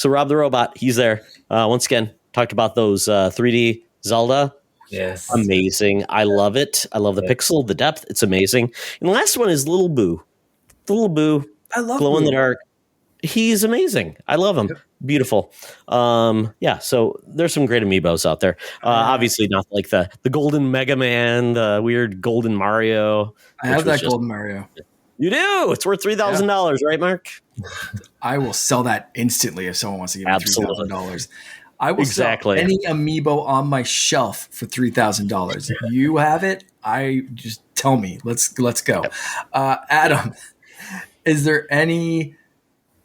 Rob the Robot, he's there. Once again, talked about those 3D Zelda. Yes. Amazing. I love it. I love the pixel, the depth. It's amazing. And the last one is Little Boo. Little Boo. I love Glow in Boo. the dark. He's amazing. I love him. Yep. Beautiful. So there's some great amiibos out there. Obviously not like the golden Mega Man, the weird golden Mario. I have that golden Mario. You do. It's worth $3,000, right, Mark? I will sell that instantly if someone wants to give me $3,000. I will sell any amiibo on my shelf for $3,000. You have it. I just tell me. Let's go. Adam, is there any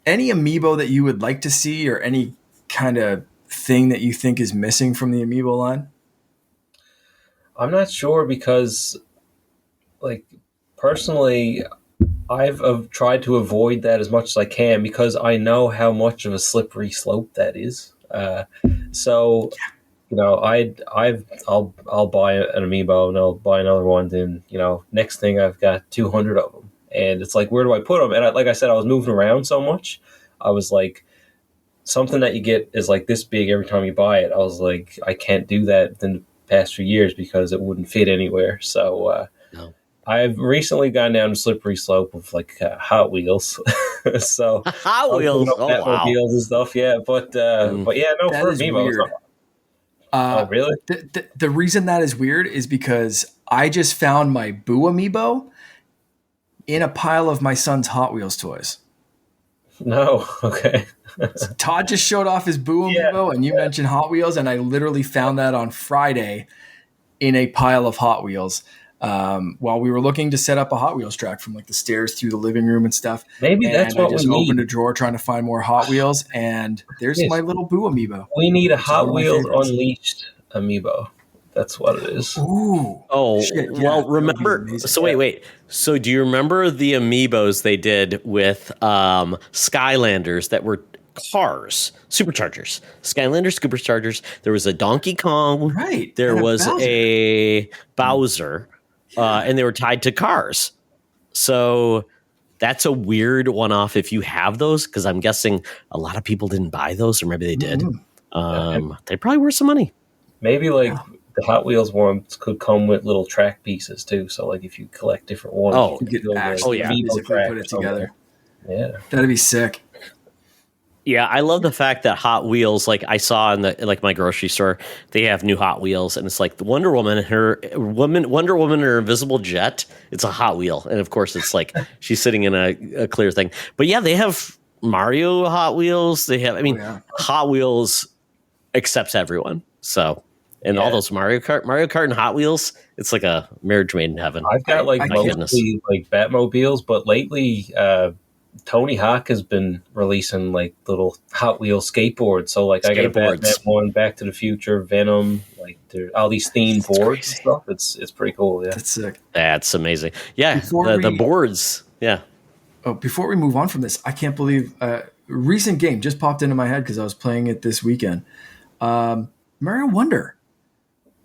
amiibo that you would like to see, or any kind of thing that you think is missing from the amiibo line? I'm not sure because, like, personally, I've tried to avoid that as much as I can because I know how much of a slippery slope that is. So, you know, I'll buy an amiibo and I'll buy another one. Then, you know, next thing I've got 200 of them, and it's like, where do I put them? And like I said, I was moving around so much. I was like, something that you get is like this big every time you buy it. I was like, I can't do that within the past few years because it wouldn't fit anywhere. So, no. I've recently gone down a slippery slope of like Hot Wheels. So Hot Wheels, Batmobiles and stuff. Yeah, but yeah, no, that for is amiibo. Weird. Oh, really? The reason that is weird is because I just found my Boo amiibo in a pile of my son's Hot Wheels toys. No, okay. So Todd just showed off his Boo amiibo, and you mentioned Hot Wheels, and I literally found that on Friday in a pile of Hot Wheels. While we were looking to set up a Hot Wheels track from like the stairs through the living room and stuff. Maybe that's what we need. I just opened a drawer trying to find more Hot Wheels, and there's my little Boo amiibo. We need a Hot Wheels Unleashed amiibo. That's what it is. Ooh. Oh, shit, well, remember. So wait. So do you remember the amiibos they did with Skylanders that were cars, superchargers, Skylanders, superchargers? There was a Donkey Kong. Right. There was a Bowser. And they were tied to cars. So that's a weird one-off if you have those, because I'm guessing a lot of people didn't buy those, or maybe they did. They probably worth some money. Maybe like the Hot Wheels ones could come with little track pieces too. So like if you collect different ones, you could actually physically put it together. Yeah, that'd be sick. Yeah, I love the fact that Hot Wheels, like I saw in my grocery store, they have new Hot Wheels, and it's like the Wonder Woman and her invisible jet. It's a Hot Wheel, and of course, it's like she's sitting in a clear thing. But yeah, they have Mario Hot Wheels. They have, Hot Wheels accepts everyone. So, and all those Mario Kart and Hot Wheels, it's like a marriage made in heaven. I've got mostly like Batmobiles, but lately. Tony Hawk has been releasing like little Hot Wheels skateboards. So like I got a Batman one, Back to the Future, Venom, like all these themed boards and stuff. It's pretty cool. Yeah, that's sick. That's amazing. Yeah, the boards. Yeah. Oh, before we move on from this, I can't believe recent game just popped into my head because I was playing it this weekend. Mario Wonder.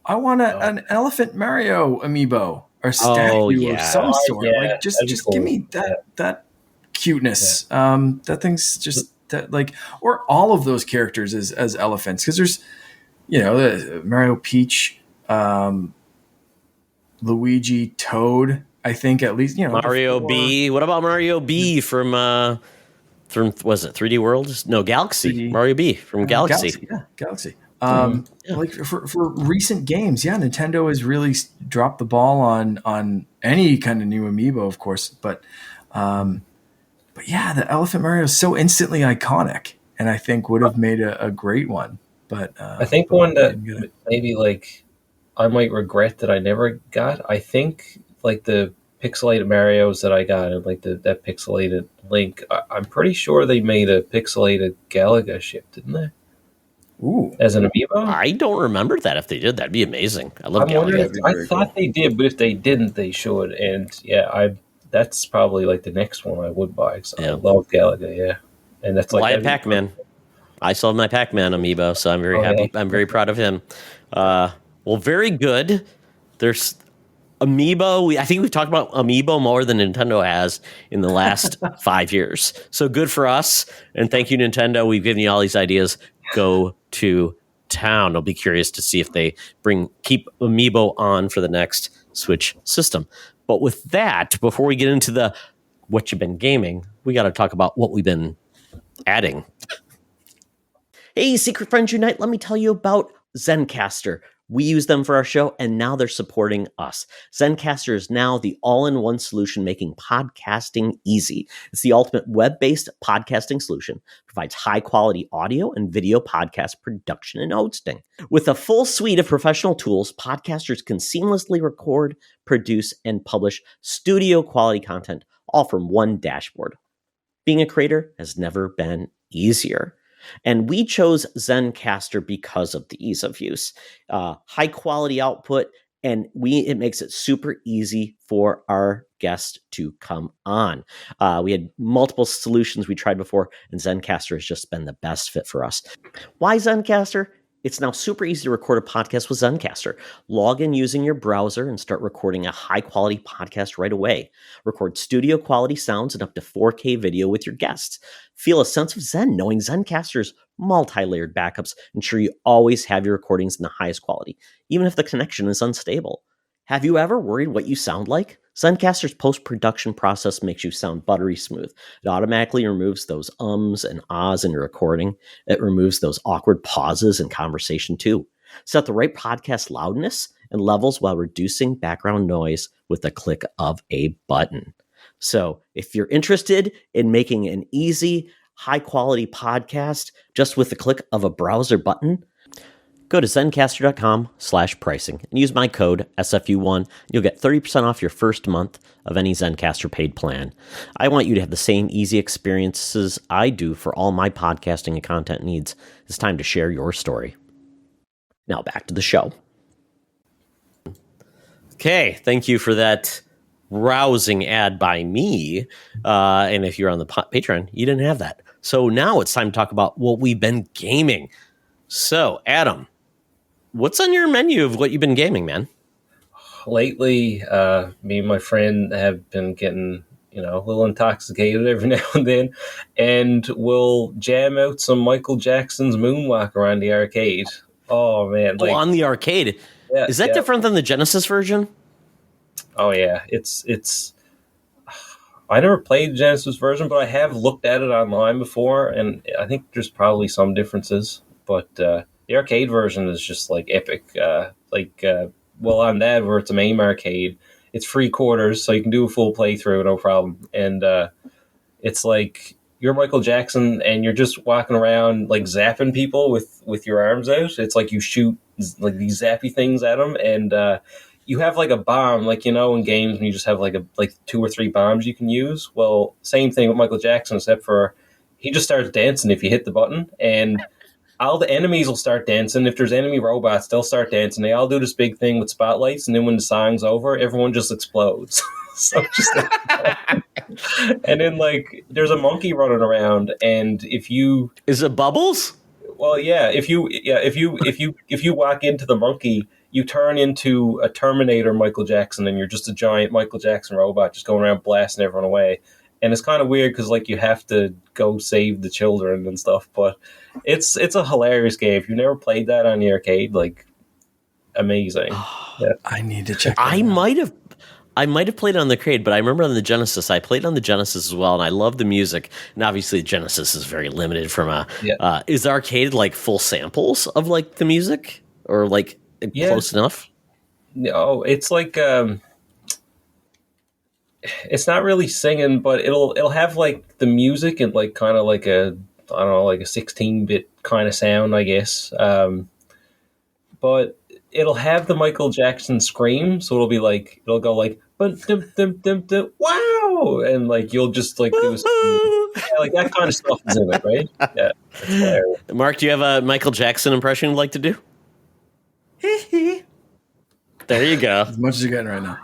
I want an Elephant Mario amiibo or statue of some sort. Like just give me that cuteness. That thing's just that, like, or all of those characters as elephants, because there's the Mario, Peach, Luigi, Toad. I think at least Mario B. What about Mario B from was it 3D World? No, Galaxy. 3D. Mario B from Galaxy. Galaxy. Like for recent games, Nintendo has really dropped the ball on any kind of new amiibo, of course, but yeah, the Elephant Mario is so instantly iconic, and I think would have made a great one. But I think one that maybe like I might regret that I never got. I think like the pixelated Marios that I got, and like that pixelated Link. I'm pretty sure they made a pixelated Galaga ship, didn't they? Ooh. as an amiibo. I don't remember that. If they did, that'd be amazing. I love I'm wondering. Galaga. I thought they did, but if they didn't, they should. And yeah, that's probably like the next one I would buy. So I love Galaga. Yeah, and that's like I had Pac-Man. I still have my Pac-Man amiibo, so I'm very happy. Yeah. I'm very proud of him. Well, very good. There's Amiibo. I think we've talked about Amiibo more than Nintendo has in the last 5 years. So good for us. And thank you, Nintendo. We've given you all these ideas. Go to town. I'll be curious to see if they keep Amiibo on for the next Switch system. But with that, before we get into the what you've been gaming, we got to talk about what we've been adding. Hey, Secret Friends Unite, let me tell you about Zencastr. We use them for our show, and now they're supporting us. Zencastr is now the all-in-one solution making podcasting easy. It's the ultimate web-based podcasting solution. Provides high-quality audio and video podcast production and hosting. With a full suite of professional tools, podcasters can seamlessly record, produce, and publish studio-quality content, all from one dashboard. Being a creator has never been easier. And we chose Zencastr because of the ease of use, high quality output, and it makes it super easy for our guests to come on. We had multiple solutions we tried before, and Zencastr has just been the best fit for us. Why Zencastr? It's now super easy to record a podcast with Zencastr. Log in using your browser and start recording a high-quality podcast right away. Record studio-quality sounds and up to 4K video with your guests. Feel a sense of zen knowing Zencastr's multi-layered backups ensure you always have your recordings in the highest quality, even if the connection is unstable. Have you ever worried what you sound like? Zencastr's post-production process makes you sound buttery smooth. It automatically removes those ums and ahs in your recording. It removes those awkward pauses in conversation too. Set the right podcast loudness and levels while reducing background noise with the click of a button. So if you're interested in making an easy, high-quality podcast just with the click of a browser button, go to zencastr.com/pricing and use my code SFU1. You'll get 30% off your first month of any Zencastr paid plan. I want you to have the same easy experiences I do for all my podcasting and content needs. It's time to share your story. Now back to the show. Okay, thank you for that rousing ad by me. And if you're on the Patreon, you didn't have that. So now it's time to talk about what we've been gaming. So, Adam, what's on your menu of what you've been gaming, man? Lately, me and my friend have been getting, a little intoxicated every now and then, and we'll jam out some Michael Jackson's Moonwalker on the arcade. Oh, man. On the arcade? Yeah, is that different than the Genesis version? Oh, yeah. It's I never played the Genesis version, but I have looked at it online before, and I think there's probably some differences. But the arcade version is just like epic. On that where it's a MAME arcade, it's free quarters, so you can do a full playthrough, no problem. And it's like you're Michael Jackson, and you're just walking around like zapping people with your arms out. It's like you shoot like these zappy things at them, and you have like a bomb, like in games when you just have like 2 or 3 bombs you can use. Well, same thing with Michael Jackson, except for he just starts dancing if you hit the button, and all the enemies will start dancing. If there's enemy robots, they'll start dancing. They all do this big thing with spotlights, and then when the song's over, everyone just explodes. So just and then there's a monkey running around, and if you is it Bubbles? Well, yeah. If you walk into the monkey, you turn into a Terminator Michael Jackson, and you're just a giant Michael Jackson robot just going around blasting everyone away. And it's kind of weird because you have to go save the children and stuff, but it's a hilarious game. If you've never played that on the arcade, amazing. Yeah. I need to check. I might have played it on the arcade, but I remember on the Genesis. I played on the Genesis as well, and I love the music. And obviously, Genesis is very limited from is the arcade full samples of the music or close enough? No, it's it's not really singing, but it'll have the music and kind of a 16-bit kind of sound, I guess. But it'll have the Michael Jackson scream, so it'll be it'll go but wow, and like you'll just like do like that kind of stuff is in it, right? Yeah, it's hilarious. Mark, do you have a Michael Jackson impression you'd like to do? There you go. As much as you're getting right now.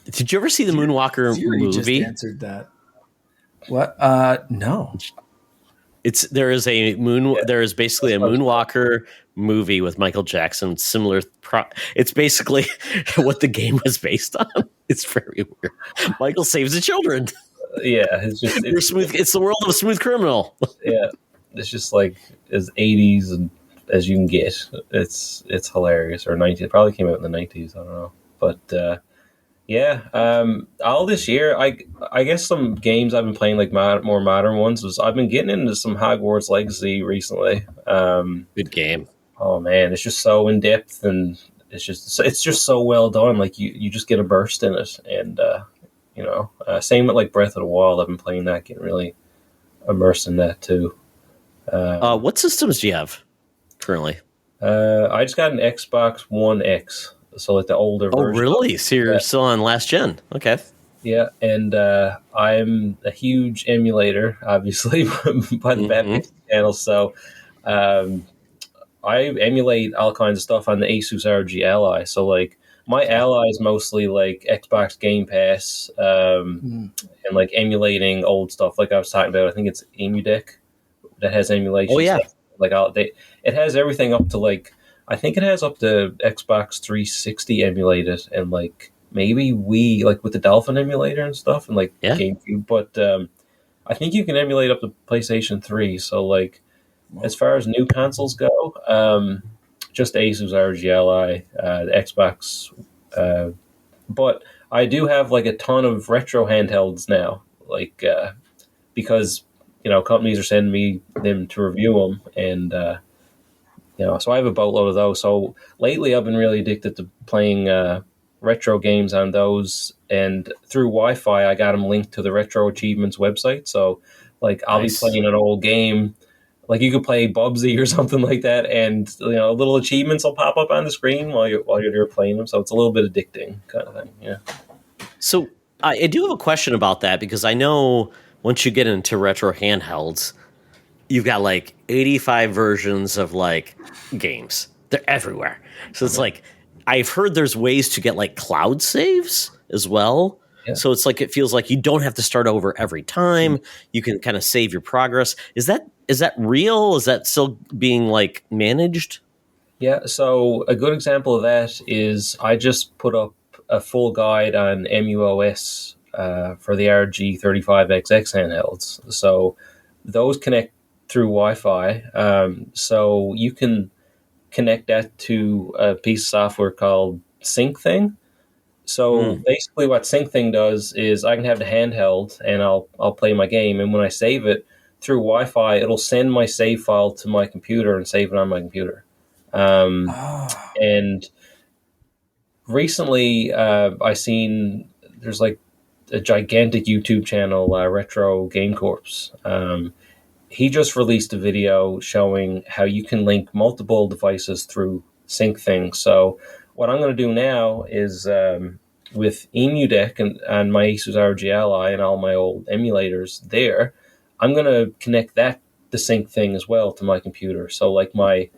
Did you ever see the Moonwalker Siri just movie? answered that. What? No. There is basically a Moonwalker movie with Michael Jackson. Similar, it's basically what the game was based on. It's very weird. Michael saves the children. Yeah, it's smooth. It's the world of a smooth criminal. Yeah, it's just like as 80s as you can get. It's hilarious. Or 90s. It probably came out in the 90s. I don't know, but. All this year, I guess some games I've been playing, like more modern ones, was I've been getting into some Hogwarts Legacy recently. Good game. Oh man, it's just so in depth, and it's just so well done. Like you just get a burst in it, and same with like Breath of the Wild. I've been playing that, getting really immersed in that too. What systems do you have currently? I just got an Xbox One X. So like the older version. Oh, really? So you're still on last gen. Okay. Yeah, and I'm a huge emulator, obviously, by the BatPixel channel. So I emulate all kinds of stuff on the Asus ROG Ally. So like my Ally is mostly like Xbox Game Pass and like emulating old stuff. Like I was talking about, I think it's EmuDeck that has emulation. Oh yeah. Stuff. Like it has everything up to like. I think it has up to Xbox 360 emulated and like maybe Wii, like with the Dolphin emulator and stuff, and like GameCube. But I think you can emulate up to PlayStation 3. So like as far as new consoles go, just Asus ROG Ally, the Xbox. But I do have like a ton of retro handhelds now, like because companies are sending me them to review them and. So I have a boatload of those. So lately I've been really addicted to playing retro games on those. And through Wi-Fi, I got them linked to the Retro Achievements website. So like I'll be playing an old game. Like you could play Bubsy or something like that. And, little achievements will pop up on the screen while you're there playing them. So it's a little bit addicting kind of thing. Yeah. So I do have a question about that because I know once you get into retro handhelds, you've got like 85 versions of like games. They're everywhere. So it's like, I've heard there's ways to get like cloud saves as well. Yeah. So it's like, it feels like you don't have to start over every time. You can kind of save your progress. Is that real? Is that still being like managed? Yeah. So a good example of that is I just put up a full guide on MUOS for the RG35XX handhelds. So those connect through Wi-Fi, so you can connect that to a piece of software called SyncThing. So basically what SyncThing does is I can have the handheld and I'll play my game, and when I save it through Wi-Fi, it'll send my save file to my computer and save it on my computer. And recently I seen there's like a gigantic YouTube channel, Retro Game Corps. He just released a video showing how you can link multiple devices through SyncThing. So what I'm going to do now is with EmuDeck and my Asus ROG Ally and all my old emulators there, I'm going to connect the SyncThing as well to my computer. So like my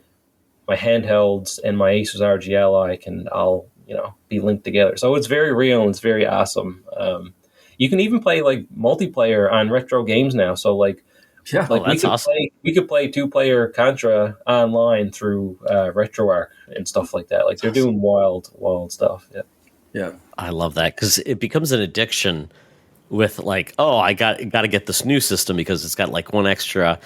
handhelds and my Asus ROG Ally can all be linked together. So it's very real and it's very awesome. You can even play like multiplayer on retro games now. So like. Yeah, like awesome. We could play 2-player Contra online through RetroArch and stuff like that. Like they're doing wild stuff. Yeah. I love that because it becomes an addiction. With like, I got to get this new system because it's got like one extra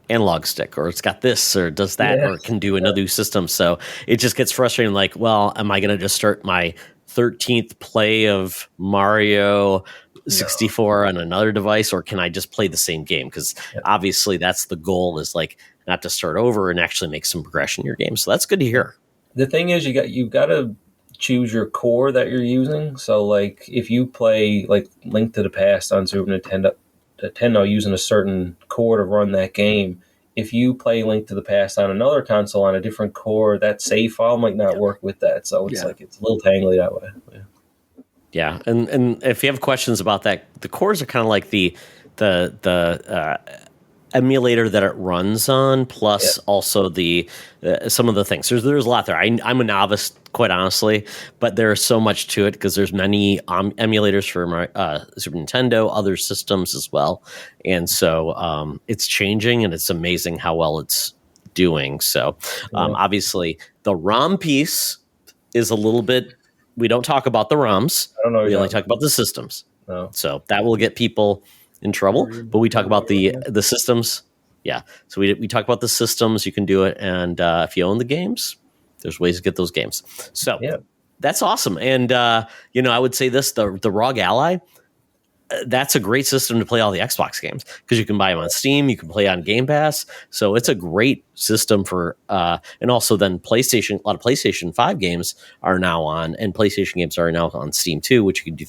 analog stick, or it's got this, or does that, or it can do another system. So it just gets frustrating. Like, well, am I going to just start my 13th play of Mario 64 on another device, or can I just play the same game? Because obviously that's the goal, is like not to start over and actually make some progression in your game. So that's good to hear. The thing is, you got to choose your core that you're using. So like if you play like Link to the Past on Super Nintendo using a certain core to run that game, if you play Link to the Past on another console on a different core, that save file might not work with that. So it's like it's a little tangly that way. Yeah, and if you have questions about that, the cores are kind of like the emulator that it runs on, plus also the some of the things. There's a lot there. I'm a novice, quite honestly, but there's so much to it because there's many emulators for my Super Nintendo, other systems as well, and so it's changing, and it's amazing how well it's doing. So obviously, the ROM piece is a little bit. We don't talk about the ROMs. I don't know. We only talk about the systems. No. So that will get people in trouble. But we talk about the systems. Yeah. So we talk about the systems. You can do it, and if you own the games, there's ways to get those games. So that's awesome. And I would say this: the ROG Ally. That's a great system to play all the Xbox games because you can buy them on Steam, you can play on Game Pass. So it's a great system for, and also then PlayStation. A lot of PlayStation 5 games are now on, and PlayStation games are now on Steam too, which you can do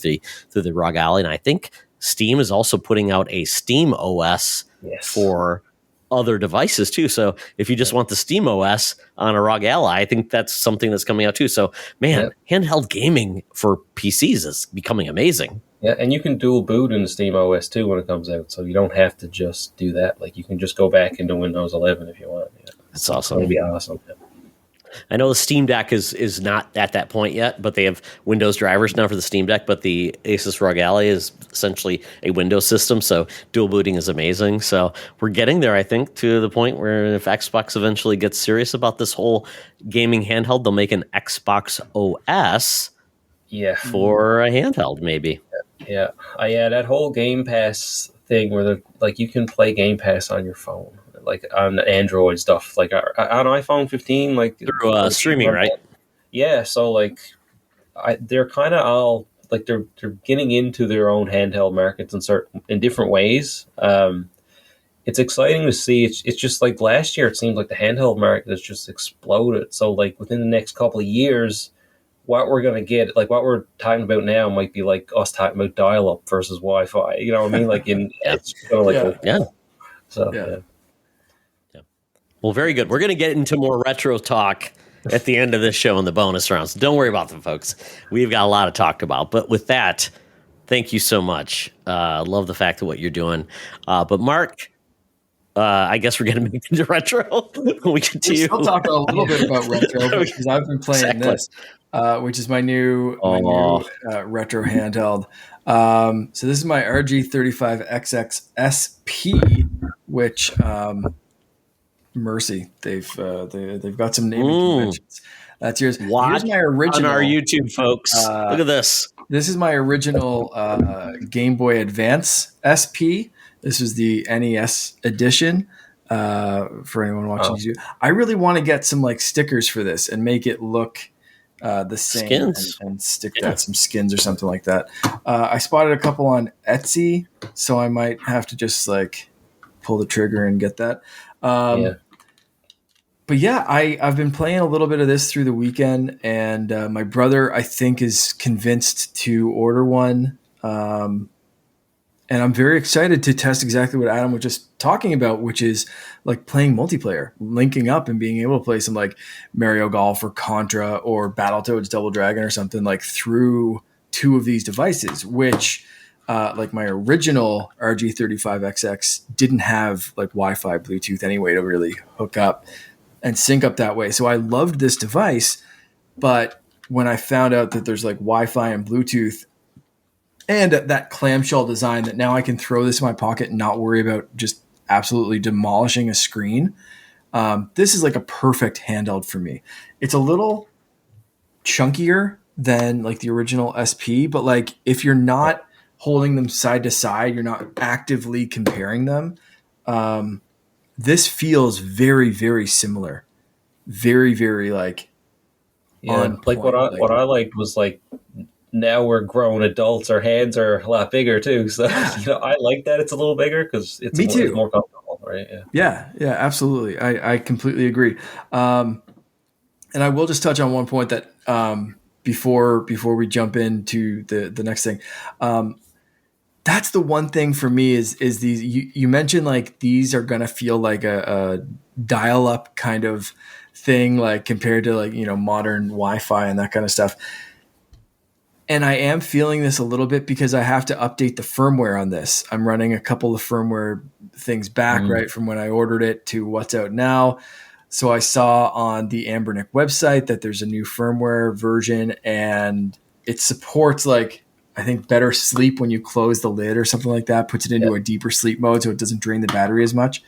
through the ROG Ally. And I think Steam is also putting out a Steam OS for other devices too. So if you just want the Steam OS on a ROG Ally, I think that's something that's coming out too. So man, handheld gaming for PCs is becoming amazing. Yeah, and you can dual boot in the Steam OS too when it comes out, so you don't have to just do that. Like you can just go back into Windows 11 if you want. Yeah. That's awesome. It'll be awesome. Yeah. I know the Steam Deck is not at that point yet, but they have Windows drivers now for the Steam Deck. But the Asus ROG Ally is essentially a Windows system, so dual booting is amazing. So we're getting there, I think, to the point where if Xbox eventually gets serious about this whole gaming handheld, they'll make an Xbox OS for a handheld, maybe. Yeah, that whole Game Pass thing where you can play Game Pass on your phone, like on Android stuff, like on iPhone 15, like through streaming, right? Yeah, so they're kind of all like they're getting into their own handheld markets in different ways. It's exciting to see. It's just like last year, it seems like the handheld market has just exploded. So like within the next couple of years, what we're going to get, like what we're talking about now might be like us talking about dial-up versus Wi-Fi. You know what I mean? Like it's kind of like Well, very good. We're going to get into more retro talk at the end of this show in the bonus rounds. Don't worry about them, folks. We've got a lot to talk about. But with that, thank you so much. Love the fact of what you're doing. But Mark, I guess we're going to make into retro. We continue. We'll talk a little bit about retro because I've been playing this. Which is my new retro handheld. So this is my RG35XX SP, which mercy, they've got some naming conventions. That's yours. Watch Here's my original on our YouTube, folks. Look at this. This is my original Game Boy Advance SP. This is the NES edition. For anyone watching YouTube, I really want to get some stickers for this and make it look the same and stick some skins or something like that. I spotted a couple on Etsy, so I might have to just pull the trigger and get that. But yeah, I've been playing a little bit of this through the weekend, and my brother, I think, is convinced to order one. And I'm very excited to test exactly what Adam was just talking about, which is playing multiplayer, linking up and being able to play some Mario Golf or Contra or Battletoads Double Dragon or something through two of these devices, which my original RG35XX didn't have Wi-Fi, Bluetooth anyway to really hook up and sync up that way. So I loved this device, but when I found out that there's Wi-Fi and Bluetooth and that clamshell design that now I can throw this in my pocket and not worry about just absolutely demolishing a screen. This is a perfect handheld for me. It's a little chunkier than the original SP, but if you're not holding them side to side, you're not actively comparing them. This feels very, very similar. Very, very on point. What I liked was now we're grown adults, our hands are a lot bigger too. So, I like that it's a little bigger because it's more comfortable, right? Yeah, absolutely. I completely agree. And I will just touch on one point that before we jump into the next thing. That's the one thing for me is these, you mentioned these are going to feel like a dial-up kind of thing, compared to modern Wi-Fi and that kind of stuff. And I am feeling this a little bit because I have to update the firmware on this. I'm running a couple of firmware things back, right, from when I ordered it to what's out now. So I saw on the Ambernick website that there's a new firmware version, and it supports like, I think, better sleep when you close the lid or something like that, puts it into a deeper sleep mode so it doesn't drain the battery as much.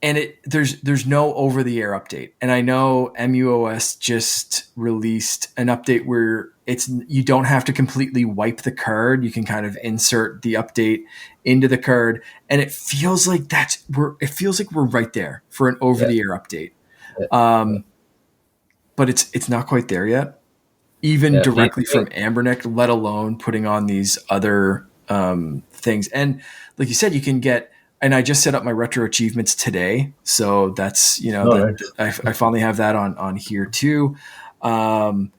And there's no over-the-air update. And I know MUOS just released an update where you don't have to completely wipe the card. You can kind of insert the update into the card, and it feels like we're right there for an over-the-air update. But it's not quite there yet, even directly from Ambernick, let alone putting on these other things. And like you said, you can get. And I just set up my retro achievements today, so that's I finally have that on here too. I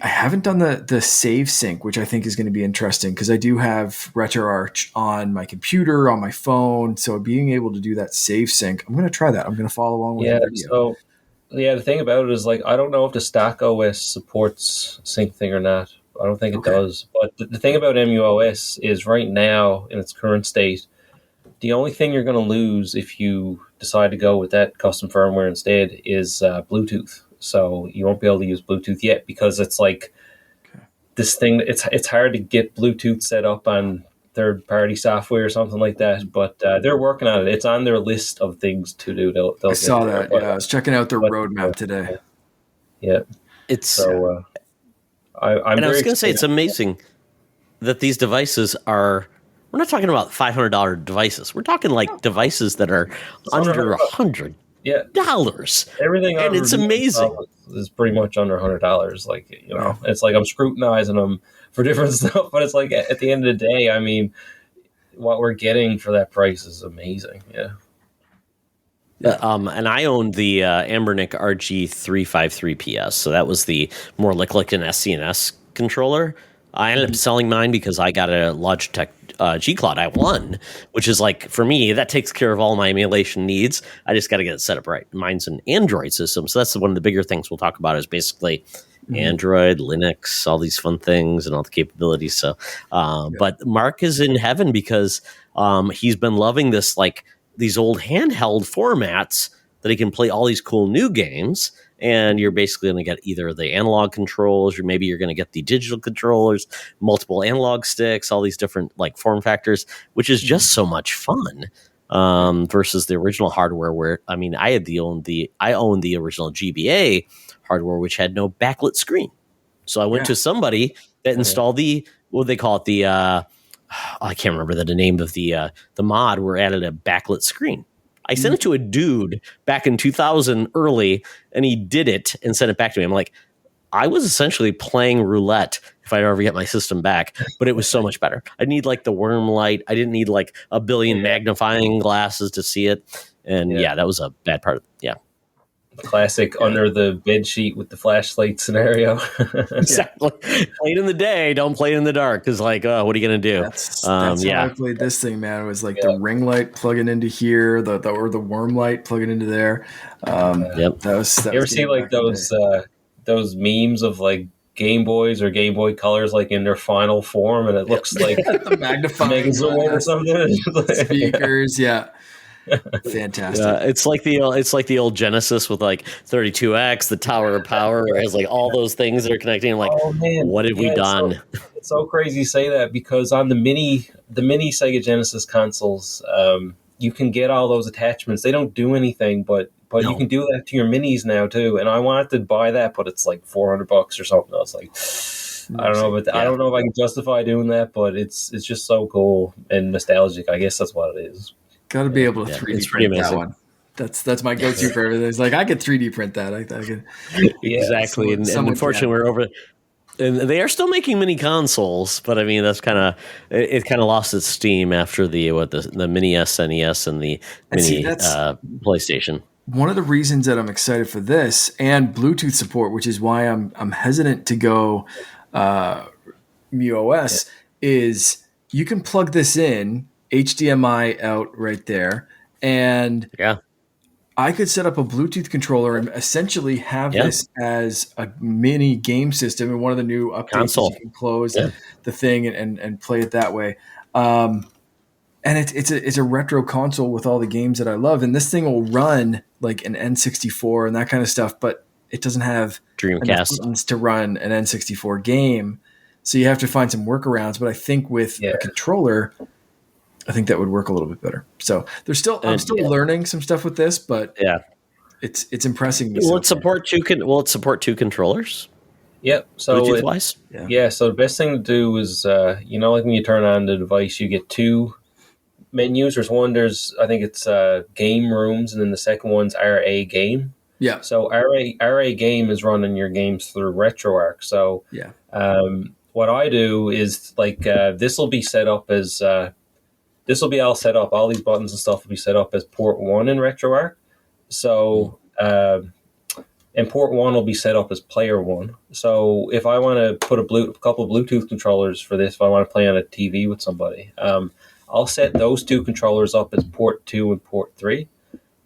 haven't done the save sync, which I think is going to be interesting because I do have RetroArch on my computer, on my phone. So being able to do that save sync, I'm going to try that. I'm going to follow along with the video. So the thing about it is, like, I don't know if the Stack OS supports sync thing or not. I don't think it does. But the thing about MUOS is right now in its current state, the only thing you're going to lose if you decide to go with that custom firmware instead is Bluetooth. So you won't be able to use Bluetooth yet because it's like this thing. It's hard to get Bluetooth set up on third-party software or something like that. But they're working on it. It's on their list of things to do. I saw that. Yeah, I was checking out their roadmap today. Yeah, it's so. I'm and I was going to say, it's amazing that these devices are. We're not talking about $500 devices. We're talking like devices that are under $100. Everything, and it's amazing. Is pretty much under $100. Like, it's like I'm scrutinizing them for different stuff, but it's like at the end of the day, I mean, what we're getting for that price is amazing. Yeah. And I owned the Ambernick RG353PS, so that was the more like an SCNS controller. I ended up selling mine because I got a Logitech G-Cloud i1, which is like, for me, that takes care of all my emulation needs. I just got to get it set up right. Mine's an Android system, so that's one of the bigger things we'll talk about is basically Android, Linux, all these fun things and all the capabilities. So, but Mark is in heaven because he's been loving this, like these old handheld formats that he can play all these cool new games. And you're basically going to get either the analog controls, or maybe you're going to get the digital controllers, multiple analog sticks, all these different like form factors, which is just so much fun versus the original hardware. Where I mean, I owned the original GBA hardware, which had no backlit screen. So I went to somebody that installed what they call it, I can't remember the name of the mod where it added a backlit screen. I sent it to a dude back in 2000 early, and he did it and sent it back to me. I'm like, I was essentially playing roulette if I ever get my system back, but it was so much better. I need like the worm light. I didn't need like a billion magnifying glasses to see it. And that was a bad part. Classic under the bed sheet with the flashlight scenario. Exactly. Play it in the day, don't play it in the dark. Because like, what are you gonna do? That's how I played this thing, man. It was like the ring light plugging into here, or the worm light plugging into there. That was. You ever see like those memes of like Game Boys or Game Boy Colors like in their final form, and it looks like the magnifying or something. Speakers, fantastic. It's like the old Genesis with like 32X, the Tower of Power, where it has like all those things that are connecting. I'm like, what have we done? It's so crazy to say that because on the mini Sega Genesis consoles, you can get all those attachments. They don't do anything, but you can do that to your minis now too. And I wanted to buy that, but it's like $400 or something. I was like, I don't know, but I don't know if I can justify doing that. But it's just so cool and nostalgic. I guess that's what it is. Got to be able to 3D print that one. That's my go-to for everything. It's like I could 3D print that. I could. Exactly, and unfortunately, we're over. And they are still making mini consoles, but I mean that's kind of it. Kind of lost its steam after the mini SNES and the mini PlayStation. One of the reasons that I'm excited for this and Bluetooth support, which is why I'm hesitant to go MUOS, is you can plug this in. HDMI out right there, and I could set up a Bluetooth controller and essentially have this as a mini game system. And one of the new updates is you can close the thing and play it that way. And it's a retro console with all the games that I love. And this thing will run like an N64 and that kind of stuff, but it doesn't have enough buttons to run an N64 game. So you have to find some workarounds. But I think with a controller, I think that would work a little bit better. So I'm still learning some stuff with this, but it's impressing me. Will it support two controllers? Yep. So Bluetooth-wise? So the best thing to do is, like when you turn on the device, you get two menus. I think it's game rooms, and then the second one's RA game. Yeah. So RA game is running your games through RetroArch. So what I do is this will be set up as this will be all set up. All these buttons and stuff will be set up as port 1 in RetroArch. So and port 1 will be set up as player 1. So if I want to put a couple of Bluetooth controllers for this, if I want to play on a TV with somebody, I'll set those two controllers up as port 2 and port 3.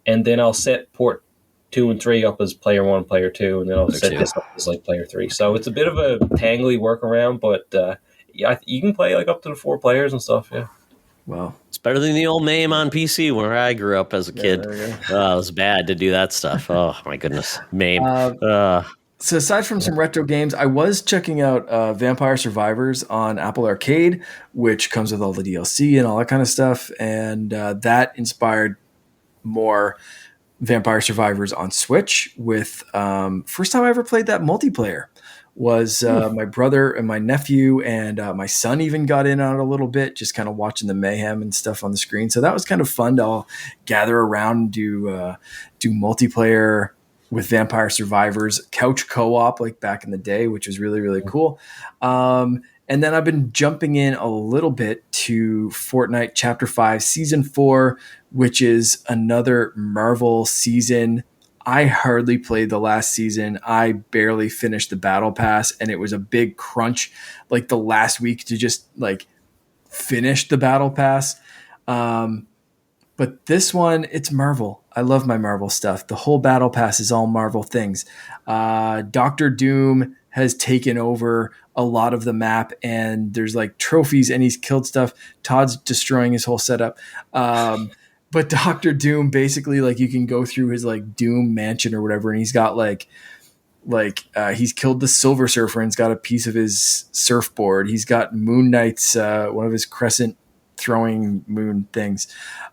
And then I'll set port 2 and 3 up as player 1, player 2, and then I'll set this up as player 3. So it's a bit of a tangly workaround, but you can play up to the 4 players and stuff, Wow. It's better than the old MAME on PC where I grew up as a kid. It was bad to do that stuff. Oh, my goodness. MAME. So aside from some retro games, I was checking out Vampire Survivors on Apple Arcade, which comes with all the DLC and all that kind of stuff. And that inspired more Vampire Survivors on Switch with first time I ever played that multiplayer was my brother and my nephew and my son even got in on it a little bit, just kind of watching the mayhem and stuff on the screen. So that was kind of fun to all gather around and do multiplayer with Vampire Survivors, couch co-op like back in the day, which was really, really cool. And then I've been jumping in a little bit to Fortnite Chapter 5 Season 4, which is another Marvel season. I hardly played the last season. I barely finished the battle pass, and it was a big crunch like the last week to just finish the battle pass. But this one, it's Marvel. I love my Marvel stuff. The whole battle pass is all Marvel things. Doctor Doom has taken over a lot of the map, and there's trophies, and he's killed stuff. Todd's destroying his whole setup. But Doctor Doom, basically, you can go through his Doom mansion or whatever, and he's got he's killed the Silver Surfer and's got a piece of his surfboard. He's got Moon Knight's one of his crescent throwing moon things.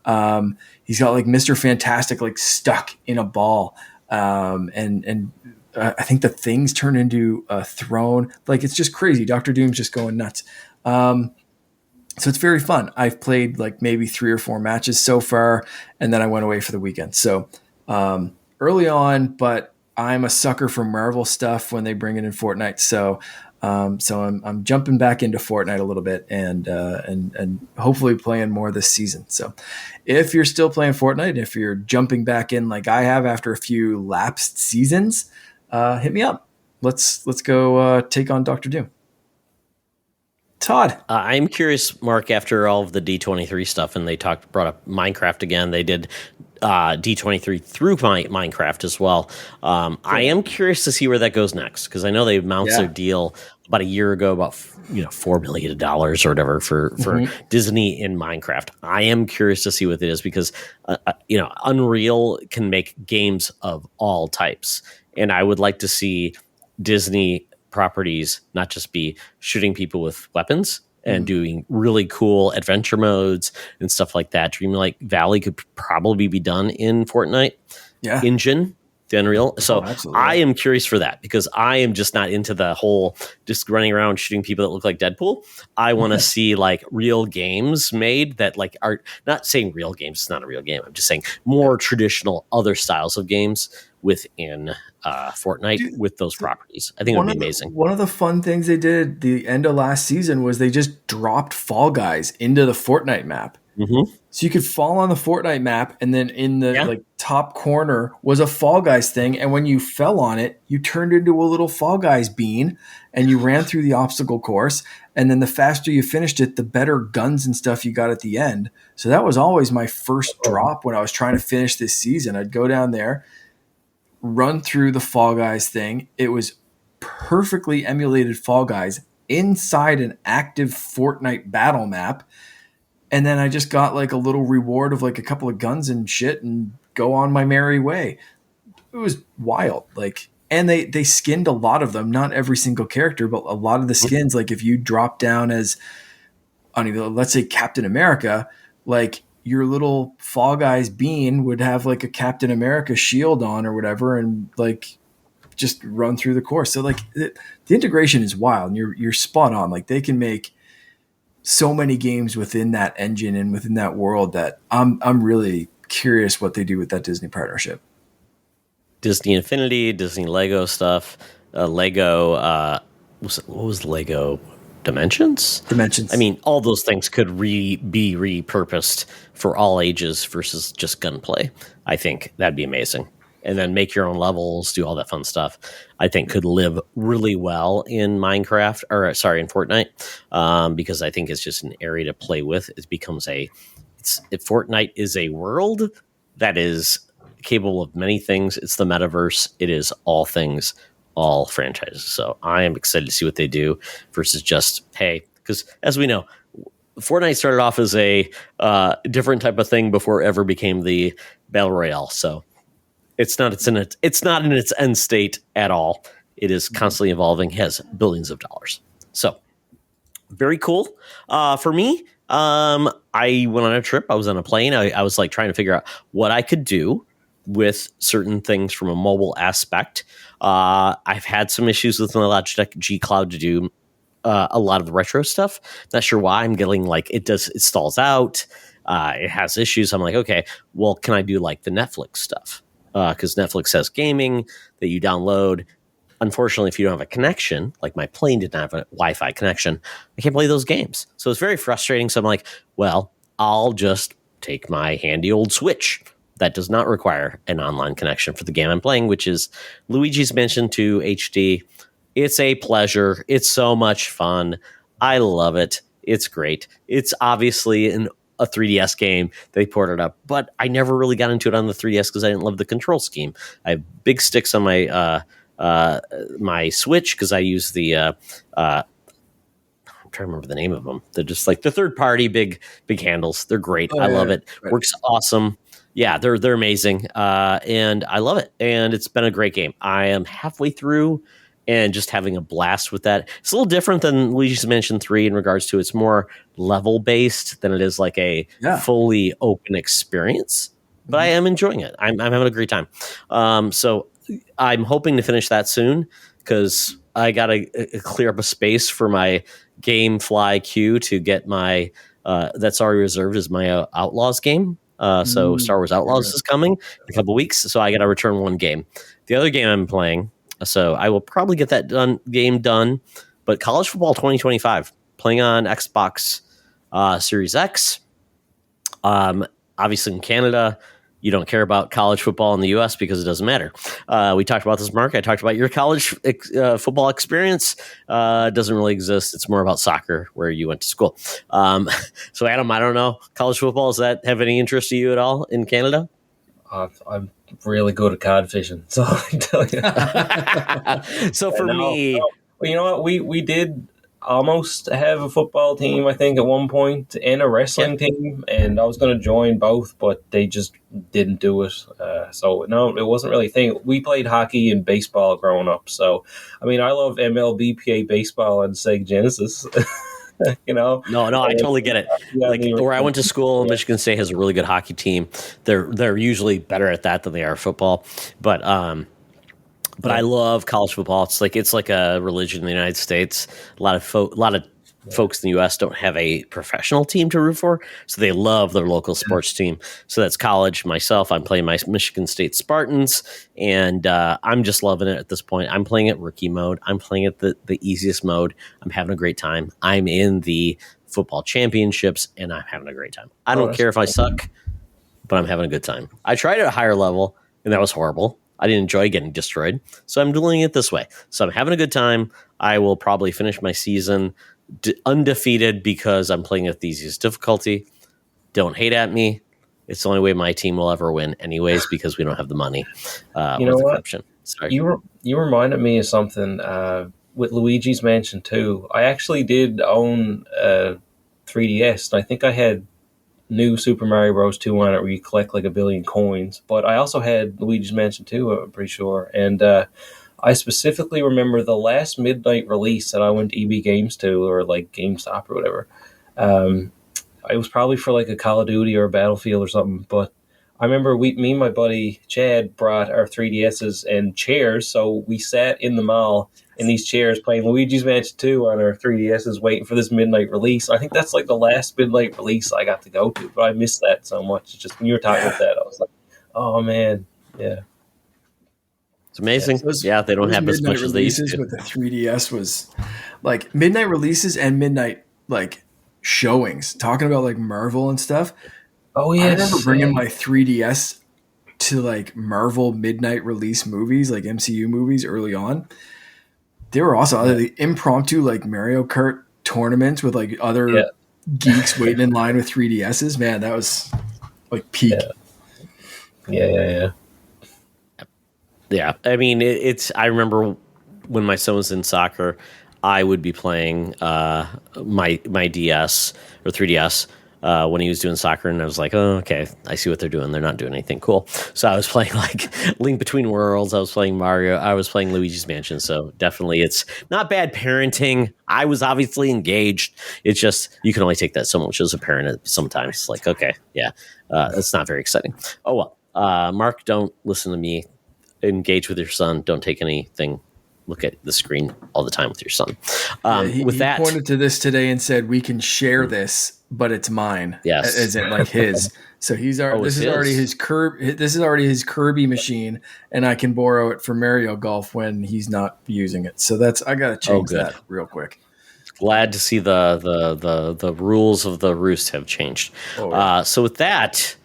He's got Mr. Fantastic stuck in a ball, and I think the things turn into a throne. It's just crazy. Doctor Doom's just going nuts. So it's very fun. I've played maybe 3 or 4 matches so far, and then I went away for the weekend. So early on, but I'm a sucker for Marvel stuff when they bring it in Fortnite. So I'm jumping back into Fortnite a little bit and hopefully playing more this season. So if you're still playing Fortnite, if you're jumping back in like I have after a few lapsed seasons, hit me up. Let's go take on Dr. Doom. Todd. I'm curious, Mark, after all of the D23 stuff, and they brought up Minecraft again. They did D23 through Minecraft as well. I am curious to see where that goes next, because I know they announced their deal about a year ago, about $4 million or whatever for Disney in Minecraft. I am curious to see what it is, because Unreal can make games of all types, and I would like to see Disney properties not just be shooting people with weapons and doing really cool adventure modes and stuff like that. Dreamlight Valley could probably be done in Fortnite engine, the Unreal. So I am curious for that, because I am just not into the whole just running around shooting people that look like Deadpool. I want to see real games made that are not saying real games. It's not a real game. I'm just saying more traditional other styles of games within Fortnite with those properties. I think it would be amazing. One of the fun things they did the end of last season was they just dropped Fall Guys into the Fortnite map. So you could fall on the Fortnite map, and then in the Yeah. like top corner was a Fall Guys thing. And when you fell on it, you turned into a little Fall Guys bean, and you ran through the obstacle course. And then the faster you finished it, the better guns and stuff you got at the end. So that was always my first drop when I was trying to finish this season. I'd go down there, run through the Fall Guys thing. It was perfectly emulated Fall Guys inside an active Fortnite battle map. And then I just got like a little reward of like a couple of guns and shit and go on my merry way. It was wild. Like, and they skinned a lot of them, not every single character, but a lot of the skins. Like if you drop down as, let's say Captain America, like your little Fall Guys bean would have like a Captain America shield on or whatever, and like just run through the course. So like the integration is wild, and you're spot on. Like they can make so many games within that engine and within that world that I'm really curious what they do with that Disney partnership. Disney Infinity, Disney Lego stuff, Lego. What was Lego Dimensions? Dimensions. I mean, all those things could be repurposed for all ages versus just gunplay. I think that'd be amazing. And then make your own levels, do all that fun stuff. I think could live really well in Minecraft, in Fortnite, because I think it's just an area to play with. It becomes Fortnite is a world that is capable of many things. It's the metaverse. It is all things, all franchises. So I am excited to see what they do versus just, hey, because as we know, Fortnite started off as a different type of thing before it ever became the Battle Royale. So it's not in its end state at all. It is constantly evolving, has billions of dollars. So very cool. For me, I went on a trip. I was on a plane. I was like trying to figure out what I could do with certain things from a mobile aspect. I've had some issues with my Logitech G Cloud to do a lot of the retro stuff. Not sure why. I'm getting like it stalls out. It has issues. I'm like, okay, well, can I do like the Netflix stuff? Because Netflix has gaming that you download. Unfortunately, if you don't have a connection, like my plane did not have a Wi-Fi connection, I can't play those games. So it's very frustrating. So I'm like, well, I'll just take my handy old Switch that does not require an online connection for the game I'm playing, which is Luigi's Mansion 2 HD. It's a pleasure. It's so much fun. I love it. It's great. It's obviously a 3DS game. They ported up, but I never really got into it on the 3DS because I didn't love the control scheme. I have big sticks on my my Switch because I use the I'm trying to remember the name of them. They're just like the third party big handles. They're great. I love it. Right. Works awesome. Yeah, they're amazing. And I love it. And it's been a great game. I am halfway through and just having a blast with that. It's a little different than Luigi's Mansion 3 in regards to it's more level based than it is like a fully open experience. But I am enjoying it. I'm having a great time. So I'm hoping to finish that soon because I got to clear up a space for my GameFly queue to get my that's already reserved as my Outlaws game. So Star Wars Outlaws is coming in a couple weeks. So I got to return one game. The other game I'm playing, so I will probably get that game done. But College Football 2025, playing on Xbox Series X. Obviously in Canada, you don't care about college football in the U.S. because it doesn't matter. We talked about this, Mark. I talked about your college football experience. It doesn't really exist. It's more about soccer where you went to school. So, Adam, I don't know. College football, does that have any interest to you at all in Canada? I'm really good at card fishing, so I can tell you. So for me... Well, you know what? We did almost have a football team, I think, at one point, and a wrestling team, and I was going to join both, but they just didn't do it. So, no, it wasn't really a thing. We played hockey and baseball growing up, so, I mean, I love MLBPA baseball on Sega Genesis. You know? No, I totally get it. Like where I went to school, Michigan State has a really good hockey team. They're usually better at that than they are football, but I love college football. It's like a religion in the United States. A lot of folks in the U.S. don't have a professional team to root for, so they love their local sports team. So that's college. Myself, I'm playing my Michigan State Spartans, and I'm just loving it at this point. I'm playing it rookie mode. I'm playing it the easiest mode. I'm having a great time. I'm in the football championships, and I'm having a great time. I Oh, don't that's care if I cool. suck, but I'm having a good time. I tried at a higher level, and that was horrible. I didn't enjoy getting destroyed, so I'm doing it this way. So I'm having a good time. I will probably finish my season undefeated because I'm playing at the easiest difficulty. Don't hate at me. It's the only way my team will ever win, anyways, because we don't have the money You or know the what? corruption. Sorry. You reminded me of something with Luigi's Mansion 2. I actually did own a 3DS, and I think I had New Super Mario Bros. 2 on it where you collect like a billion coins. But I also had Luigi's Mansion 2, I'm pretty sure. And I specifically remember the last midnight release that I went to EB Games to, or like GameStop or whatever. It was probably for like a Call of Duty or a Battlefield or something. But I remember me and my buddy Chad brought our 3DSs and chairs. So we sat in the mall in these chairs playing Luigi's Mansion 2 on our 3DSs waiting for this midnight release. I think that's like the last midnight release I got to go to, but I missed that so much. It's just when you were talking about that, I was like, oh man, yeah. It's amazing. Those- Yeah, they don't those have as much midnight as they used releases to. with the 3DS was like midnight releases and midnight like showings. Talking about like Marvel and stuff. Oh I yeah, remember bringing my 3DS to like Marvel midnight release movies, like MCU movies early on. They were awesome. Yeah. The impromptu like Mario Kart tournaments with like other geeks waiting in line with 3DSs. Man, that was like peak. Yeah. Yeah, I mean, I remember when my son was in soccer, I would be playing my DS or 3DS when he was doing soccer, and I was like, oh, okay, I see what they're doing. They're not doing anything cool. So I was playing like Link Between Worlds. I was playing Mario. I was playing Luigi's Mansion. So definitely, it's not bad parenting. I was obviously engaged. It's just you can only take that so much as a parent. Sometimes it's like, okay, yeah, that's not very exciting. Oh well, Mark, don't listen to me. Engage with your son. Don't take anything. Look at the screen all the time with your son. He pointed to this today and said, "We can share this, but it's mine." Yes, as in like his. So he's this is already his This is already his Kirby machine, and I can borrow it for Mario Golf when he's not using it. So I got to change that real quick. Glad to see the rules of the roost have changed. Oh, yeah. So with that,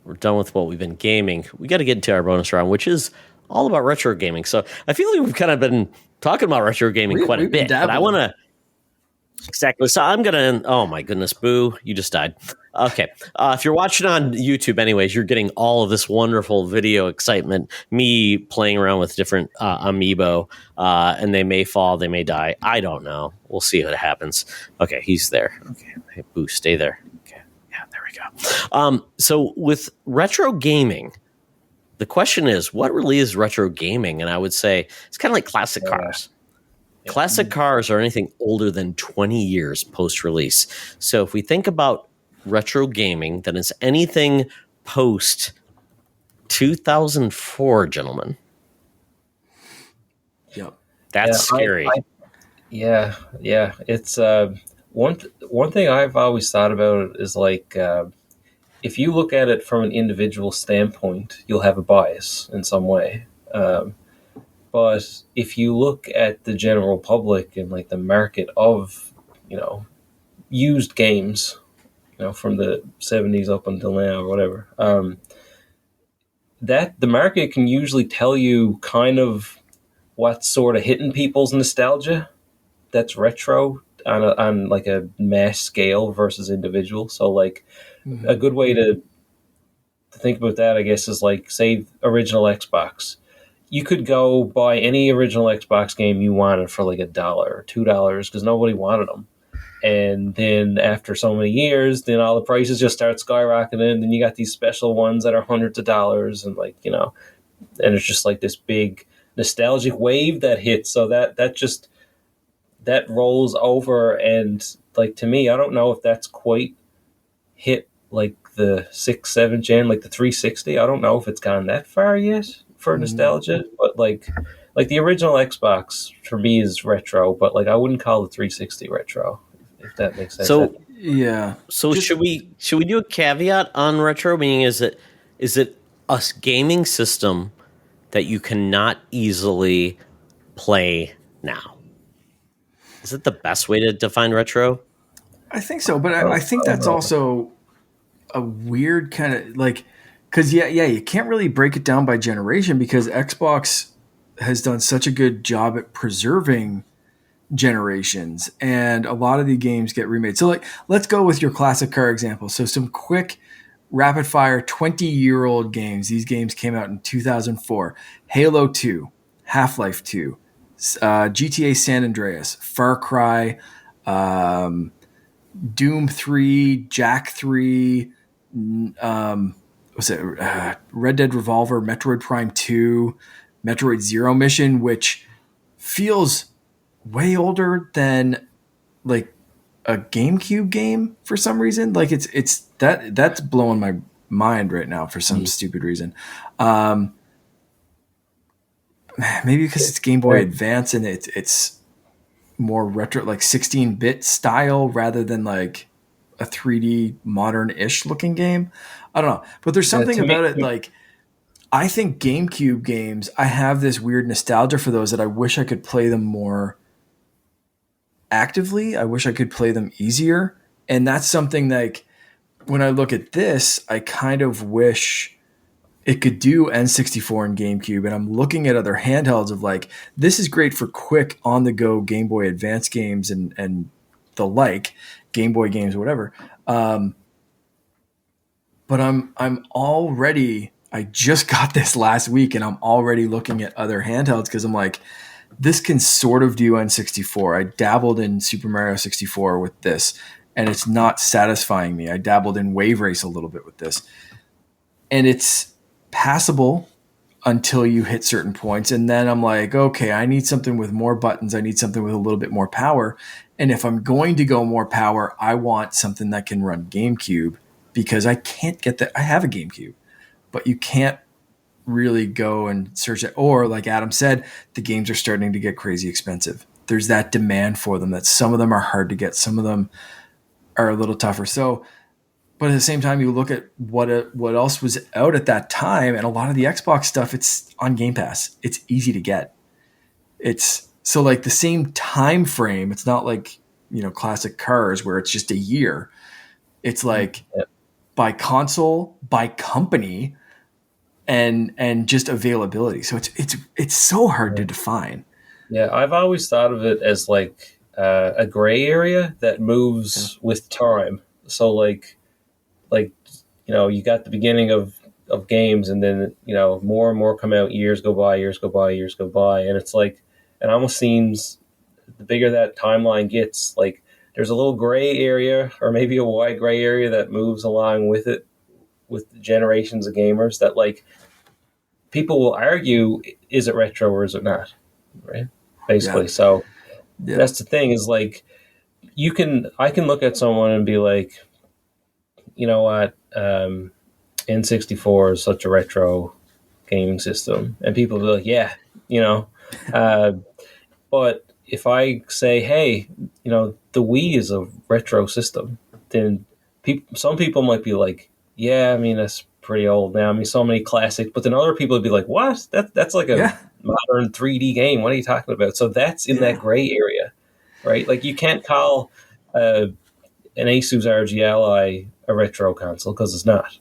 we're done with what we've been gaming. We got to get into our bonus round, which is all about retro gaming. So I feel like we've kind of been talking about retro gaming quite a bit, but I want to exactly. So I'm gonna. Oh my goodness, Boo! You just died. Okay, if you're watching on YouTube, anyways, you're getting all of this wonderful video excitement. Me playing around with different amiibo, and they may fall, they may die. I don't know. We'll see what happens. Okay, he's there. Okay, hey, Boo, stay there. Okay, yeah, there we go. So with retro gaming. The question is, what really is retro gaming? And I would say it's kind of like classic cars. Yeah. Classic cars are anything older than 20 years post-release. So if we think about retro gaming, then it's anything post 2004, gentlemen. Yep. That's scary. It's one thing I've always thought about is like if you look at it from an individual standpoint, you'll have a bias in some way. But if you look at the general public and like the market of, used games, from the 70s up until now or whatever, that the market can usually tell you kind of what's sort of hitting people's nostalgia that's retro on like a mass scale versus individual. So like a good way to think about that, I guess, is like, say, original Xbox. You could go buy any original Xbox game you wanted for like $1 or $2 because nobody wanted them. And then after so many years, then all the prices just start skyrocketing. And then you got these special ones that are hundreds of dollars, and like, and it's just like this big nostalgic wave that hits. So that rolls over, and like, to me, I don't know if that's quite hit like the 6th, 7th gen, like the 360. I don't know if it's gone that far yet for nostalgia, but like the original Xbox for me is retro, but like I wouldn't call the 360 retro, if that makes sense. So yeah. So should we do a caveat on retro? Meaning, is it a gaming system that you cannot easily play now? Is it the best way to define retro? I think so, but I think I don't that's know. also a weird kind of like, because you can't really break it down by generation because Xbox has done such a good job at preserving generations, and a lot of the games get remade. So like, let's go with your classic car example. So some quick rapid fire 20-year-old games. These games came out in 2004. Halo 2, Half-Life 2, GTA San Andreas, Far Cry, um, Doom 3, Jack 3, was it Red Dead Revolver, Metroid Prime 2, Metroid Zero Mission, which feels way older than like a GameCube game for some reason. Like that's blowing my mind right now for some stupid reason. Um, Maybe because it's Game Boy Yeah. Advance and it's more retro, like 16-bit style rather than like a 3D modern-ish looking game. I don't know, but there's something To me, about it. Like I think GameCube games, I have this weird nostalgia for those that I wish I could play them more actively. I wish I could play them easier. And that's something like when I look at this, I kind of wish it could do N64 and GameCube. And I'm looking at other handhelds of like, this is great for quick on the go Game Boy Advance games and the like, Game Boy games, whatever. But I'm already, I just got this last week and I'm already looking at other handhelds because I'm like, this can sort of do N64. I dabbled in Super Mario 64 with this, and it's not satisfying me. I dabbled in Wave Race a little bit with this, and it's passable until you hit certain points. And then I'm like, okay, I need something with more buttons. I need something with a little bit more power. And if I'm going to go more power, I want something that can run GameCube because I can't get that. I have a GameCube, but you can't really go and search it. Or like Adam said, the games are starting to get crazy expensive. There's that demand for them that some of them are hard to get. Some of them are a little tougher. So, but at the same time, you look at what else was out at that time, and a lot of the Xbox stuff, it's on Game Pass. It's easy to get. It's so like the same time frame. It's not like, classic cars where it's just a year. It's like by console, by company, and just availability. So it's so hard to define. yeah, I've always thought of it as like a gray area that moves with time. So like you got the beginning of games, and then more and more come out. Years go by, years go by, years go by, and it's like it almost seems the bigger that timeline gets, like there's a little gray area or maybe a wide gray area that moves along with it, with the generations of gamers that like people will argue, is it retro or is it not, right? Basically. Yeah. So Yeah. that's the thing is like I can look at someone and be like, you know what, N64 is such a retro gaming system, and people will be like, yeah, uh, but if I say, hey, the Wii is a retro system, then some people might be like, yeah, I mean, that's pretty old now. I mean, so many classics. But then other people would be like, what? That's like a modern 3D game. What are you talking about? So that's in that gray area, right? Like you can't call an Asus RG Ally a retro console because it's not.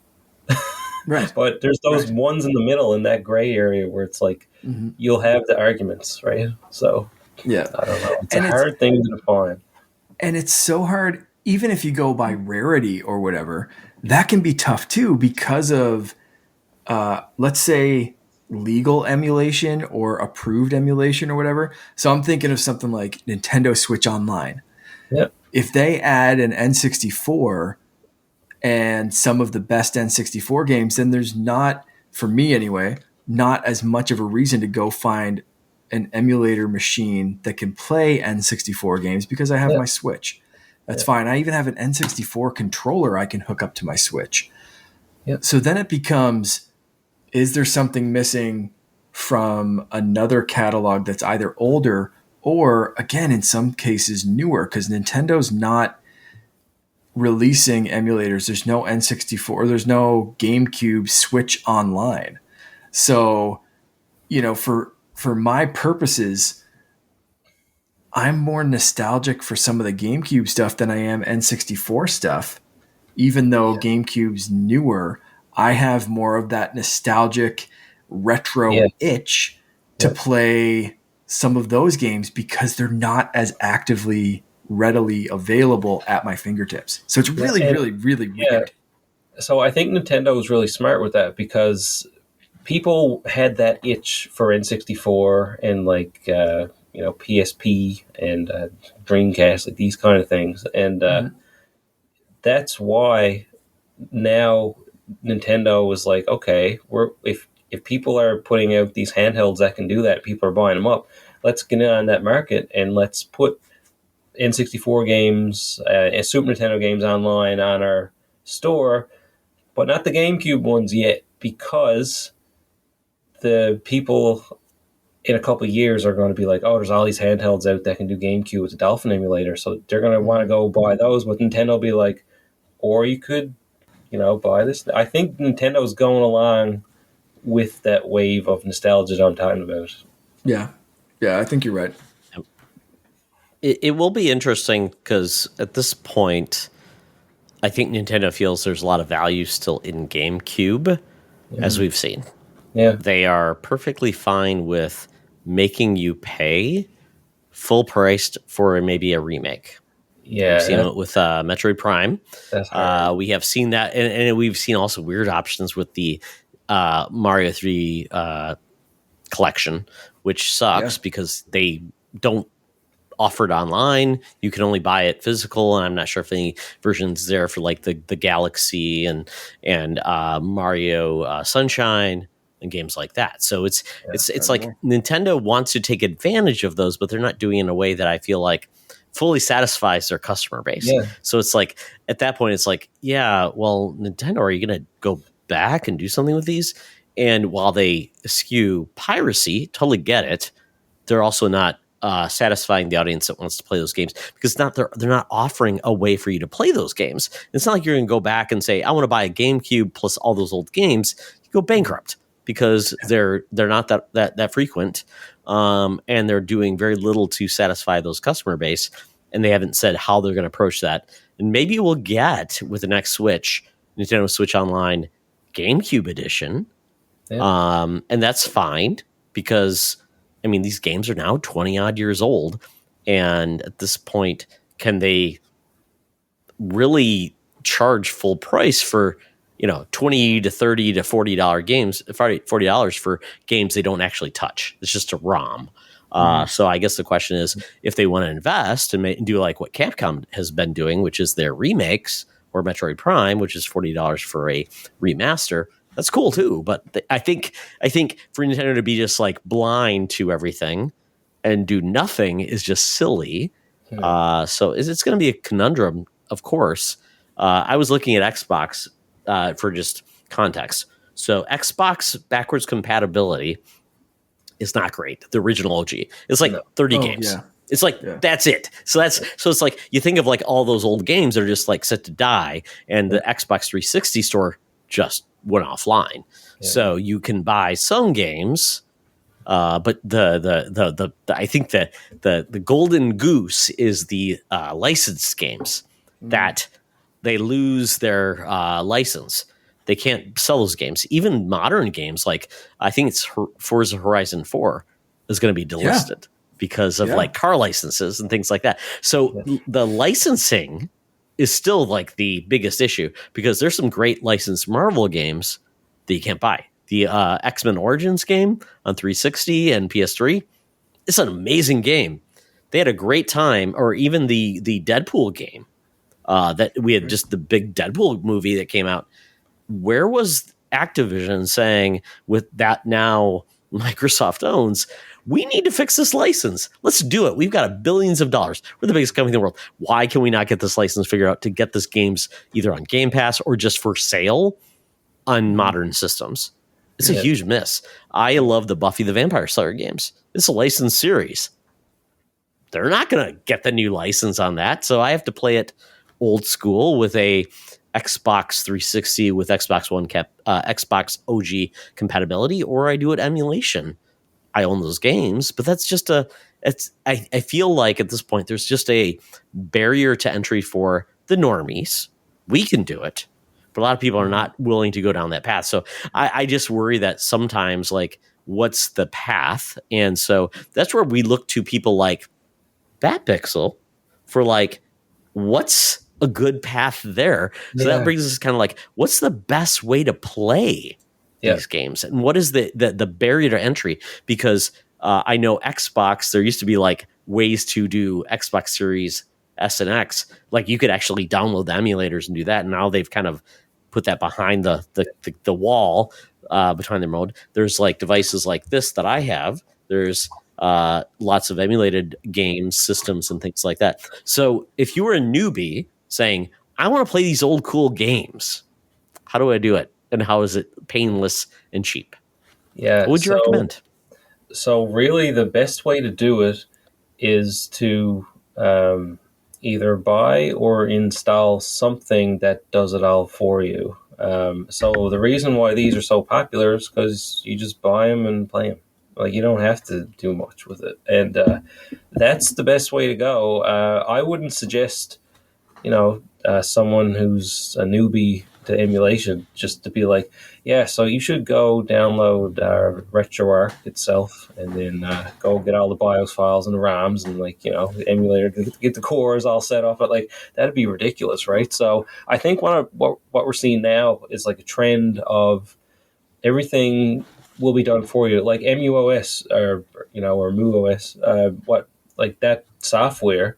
Right. But there's those ones in the middle in that gray area where it's like you'll have the arguments, right? So Yeah. I don't know. It's a hard thing to define. And it's so hard, even if you go by rarity or whatever, that can be tough too because of, let's say, legal emulation or approved emulation or whatever. So I'm thinking of something like Nintendo Switch Online. Yeah. If they add an N64 and some of the best N64 games, then there's not, for me anyway, not as much of a reason to go find an emulator machine that can play N64 games because I have my Switch. That's fine. I even have an N64 controller I can hook up to my Switch. Yep. So then it becomes, is there something missing from another catalog that's either older or, again, in some cases, newer? Because Nintendo's not releasing emulators. There's no N64. There's no GameCube Switch Online. So, for my purposes, I'm more nostalgic for some of the GameCube stuff than I am N64 stuff. Even though GameCube's newer, I have more of that nostalgic retro Yeah. itch to play some of those games because they're not as actively readily available at my fingertips. So it's really, really, really weird. So I think Nintendo was really smart with that because people had that itch for N64 and like PSP and Dreamcast, like these kind of things, and that's why now Nintendo was like, okay, if people are putting out these handhelds that can do that, people are buying them up. Let's get in on that market and let's put N64 games and Super Nintendo games online on our store, but not the GameCube ones yet, because the people in a couple of years are going to be like, oh, there's all these handhelds out that can do GameCube with a Dolphin emulator, so they're going to want to go buy those. But Nintendo will be like, or you could, buy this. I think Nintendo's going along with that wave of nostalgia that I'm talking about. Yeah, I think you're right. It will be interesting because at this point, I think Nintendo feels there's a lot of value still in GameCube, as we've seen. Yeah. They are perfectly fine with making you pay full priced for maybe a remake. Yeah. We've seen it with Metroid Prime. That's we have seen that, and we've seen also weird options with the Mario 3 collection, which sucks because they don't offer it online. You can only buy it physical, and I'm not sure if any versions there for like the Galaxy and Mario Sunshine and games like that. So it's like Nintendo wants to take advantage of those, but they're not doing it in a way that I feel like fully satisfies their customer base. Yeah. So it's like at that point, it's like, yeah, well, Nintendo, are you going to go back and do something with these? And while they eschew piracy, totally get it, they're also not satisfying the audience that wants to play those games because they're not offering a way for you to play those games. It's not like you're going to go back and say, I want to buy a GameCube plus all those old games. You go bankrupt because they're not that frequent, and they're doing very little to satisfy those customer base, and they haven't said how they're going to approach that. And maybe we'll get with the next Switch, Nintendo Switch Online GameCube edition, and that's fine because I mean, these games are now 20 odd years old. And at this point, can they really charge full price for, $20 to $30 to $40 games, $40 for games they don't actually touch? It's just a ROM. So I guess the question is if they want to invest and do like what Capcom has been doing, which is their remakes, or Metroid Prime, which is $40 for a remaster. That's cool too, but I think for Nintendo to be just like blind to everything and do nothing is just silly. So it's going to be a conundrum, of course. I was looking at Xbox for just context. So Xbox backwards compatibility is not great. The original OG, it's like 30 games. Yeah. It's like that's it. So it's like you think of like all those old games that are just like set to die, and the Xbox 360 store just went offline. So you can buy some games, but the I think that the golden goose is the licensed games that they lose their license. They can't sell those games. Even modern games, like I think it's Forza Horizon 4 is going to be delisted because of like car licenses and things like that. So the licensing is still like the biggest issue because there's some great licensed Marvel games that you can't buy. The X-Men Origins game on 360 and PS3, it's an amazing game. They had a great time, or even the Deadpool game that we had, just the big Deadpool movie that came out. Where was Activision saying with that now Microsoft owns, we need to fix this license. Let's do it. We've got billions of dollars. We're the biggest company in the world. Why can we not get this license figured out to get this games either on Game Pass or just for sale on modern systems? It's a huge miss. I love the Buffy the Vampire Slayer games. It's a licensed series. They're not going to get the new license on that, so I have to play it old school with a Xbox 360 with Xbox One Xbox OG compatibility, or I do it emulation. I own those games, but that's just I feel like at this point there's just a barrier to entry for the normies. We can do it, but a lot of people are not willing to go down that path. So I just worry that sometimes, like, what's the path? And so that's where we look to people like BatPixel for, like, what's a good path there. So that brings us kind of like, what's the best way to play these games, and what is the barrier to entry? Because I know Xbox, there used to be like ways to do Xbox Series S and X, like you could actually download the emulators and do that. And now they've kind of put that behind the wall, behind the mode. There's like devices like this that I have. There's lots of emulated games, systems, and things like that. So if you were a newbie saying, I want to play these old cool games, how do I do it? And how is it painless and cheap? Yeah. What would you recommend? So really the best way to do it is to either buy or install something that does it all for you. So the reason why these are so popular is because you just buy them and play them. Like, you don't have to do much with it. And that's the best way to go. I wouldn't suggest, someone who's a newbie to emulation just to be like, yeah, so you should go download RetroArch itself and then go get all the BIOS files and the RAMs and, like, the emulator, get the cores all set up. But, like, that'd be ridiculous, right? So I think what we're seeing now is like a trend of everything will be done for you, like MUOS or MuOS. Like that software,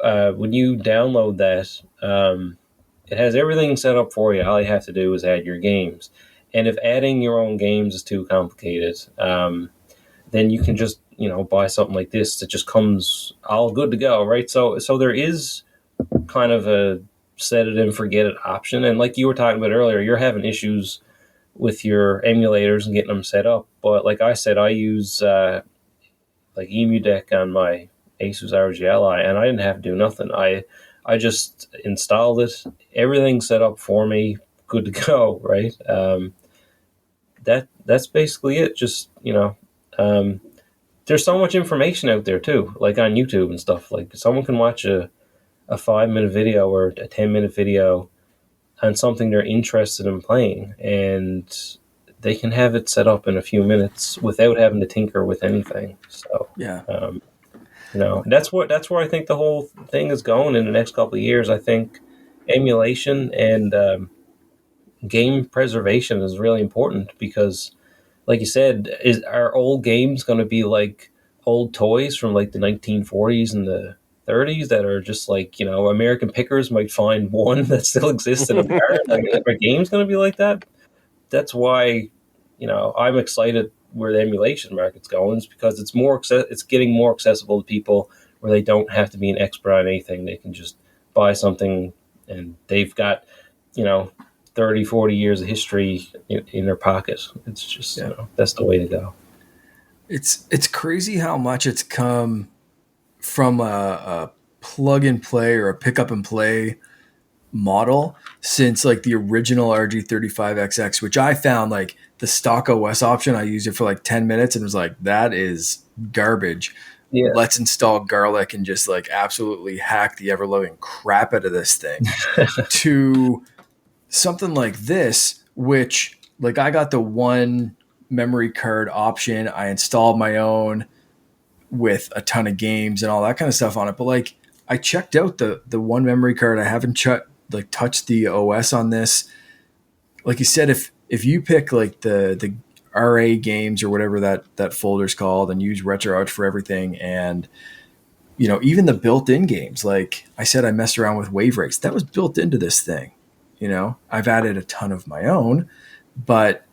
when you download that, it has everything set up for you. All you have to do is add your games. And if adding your own games is too complicated, then you can just buy something like this that just comes all good to go, right? So there is kind of a set it and forget it option. And like you were talking about earlier, you're having issues with your emulators and getting them set up. But like I said, I use like EmuDeck on my Asus ROG Ally, and I didn't have to do nothing. I just installed it, everything set up for me, good to go, right? That's basically it. Just there's so much information out there too, like on YouTube and stuff. Like, someone can watch a 5-minute video or a 10-minute video on something they're interested in playing, and they can have it set up in a few minutes without having to tinker with anything. So that's where I think the whole thing is going in the next couple of years. I think emulation and game preservation is really important because, like you said, are old games going to be like old toys from like the 1940s and the 30s that are just like, American pickers might find one that still exists in a bar? Like, are games going to be like that? That's why, I'm excited where the emulation market's going, is because it's getting more accessible to people where they don't have to be an expert on anything. They can just buy something and they've got, 30, 40 years of history in their pocket. It's just, that's the way to go. It's crazy how much it's come from a plug and play or a pick up and play model since like the original RG35XX, which I found like the stock OS option. I used it for like 10 minutes and was like, that is garbage. Yeah. Let's install garlic and just like absolutely hack the ever loving crap out of this thing to something like this, which like I got the one memory card option. I installed my own with a ton of games and all that kind of stuff on it. But like, I checked out the one memory card. I haven't touched the OS on this. Like you said, if you pick like the RA games or whatever that folder's called and use RetroArch for everything, and even the built-in games, like I said, I messed around with Wave Race. That was built into this thing. I've added a ton of my own, but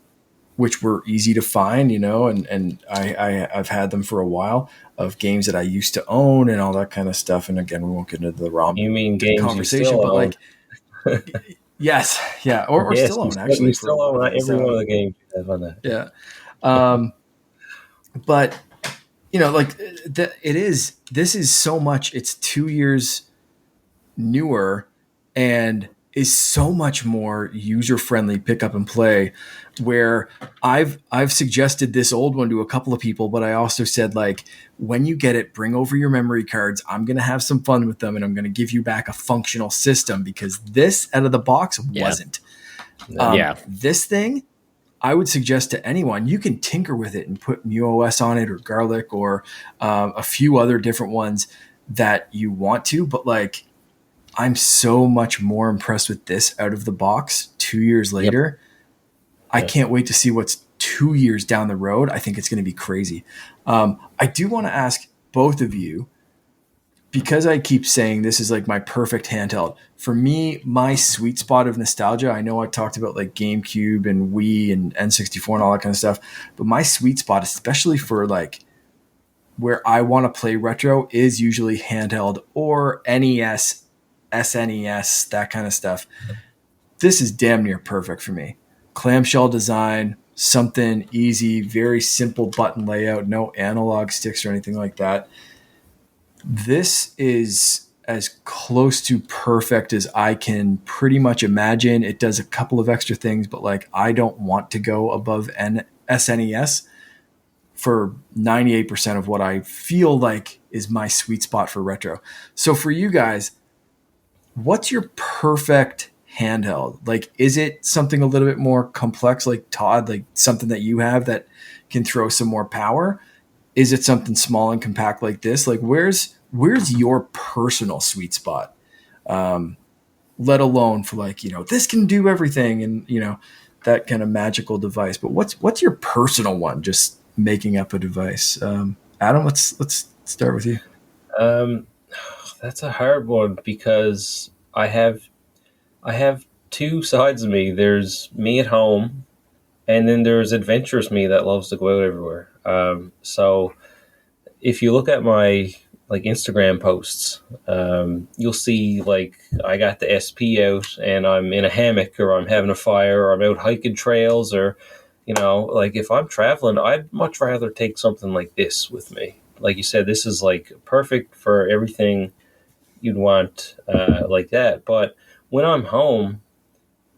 which were easy to find, and I've had them for a while, of games that I used to own and all that kind of stuff. And again, we won't get into the ROM you mean games conversation, but like, yes, yeah, or yes, still own actually. You still own every one of the games you have on that. Yeah, but like this is so much. It's 2 years newer, and is so much more user-friendly pick up and play, where I've suggested this old one to a couple of people, but I also said, like, when you get it, bring over your memory cards. I'm going to have some fun with them, and I'm going to give you back a functional system, because this out of the box wasn't. This thing, I would suggest to anyone, you can tinker with it and put MuOS on it or Garlic or a few other different ones that you want to, but like, I'm so much more impressed with this out of the box 2 years later. I can't wait to see what's 2 years down the road. I think it's going to be crazy. I do want to ask both of you, because I keep saying this is like my perfect handheld. For me, my sweet spot of nostalgia, I know I talked about like GameCube and Wii and N64 and all that kind of stuff, but my sweet spot, especially for like where I want to play retro, is usually handheld or NES, SNES, that kind of stuff. This is damn near perfect for me. Clamshell design, something easy, very simple button layout, no analog sticks or anything like that. This is as close to perfect as I can pretty much imagine. It does a couple of extra things, but like, I don't want to go above SNES for 98% of what I feel like is my sweet spot for retro. So for you guys, what's your perfect handheld? Like, is it something a little bit more complex, like Todd, like something that you have that can throw some more power? Is it something small and compact like this? Like, where's your personal sweet spot? Let alone for like, this can do everything and, that kind of magical device. But what's your personal one? Just making up a device. Adam, let's start with you. That's a hard one, because I have two sides of me. There's me at home, and then there's adventurous me that loves to go out everywhere. So if you look at my like Instagram posts, you'll see like I got the SP out and I'm in a hammock, or I'm having a fire, or I'm out hiking trails, or like if I'm traveling, I'd much rather take something like this with me. Like you said, this is like perfect for everything you'd want like that. But when I'm home,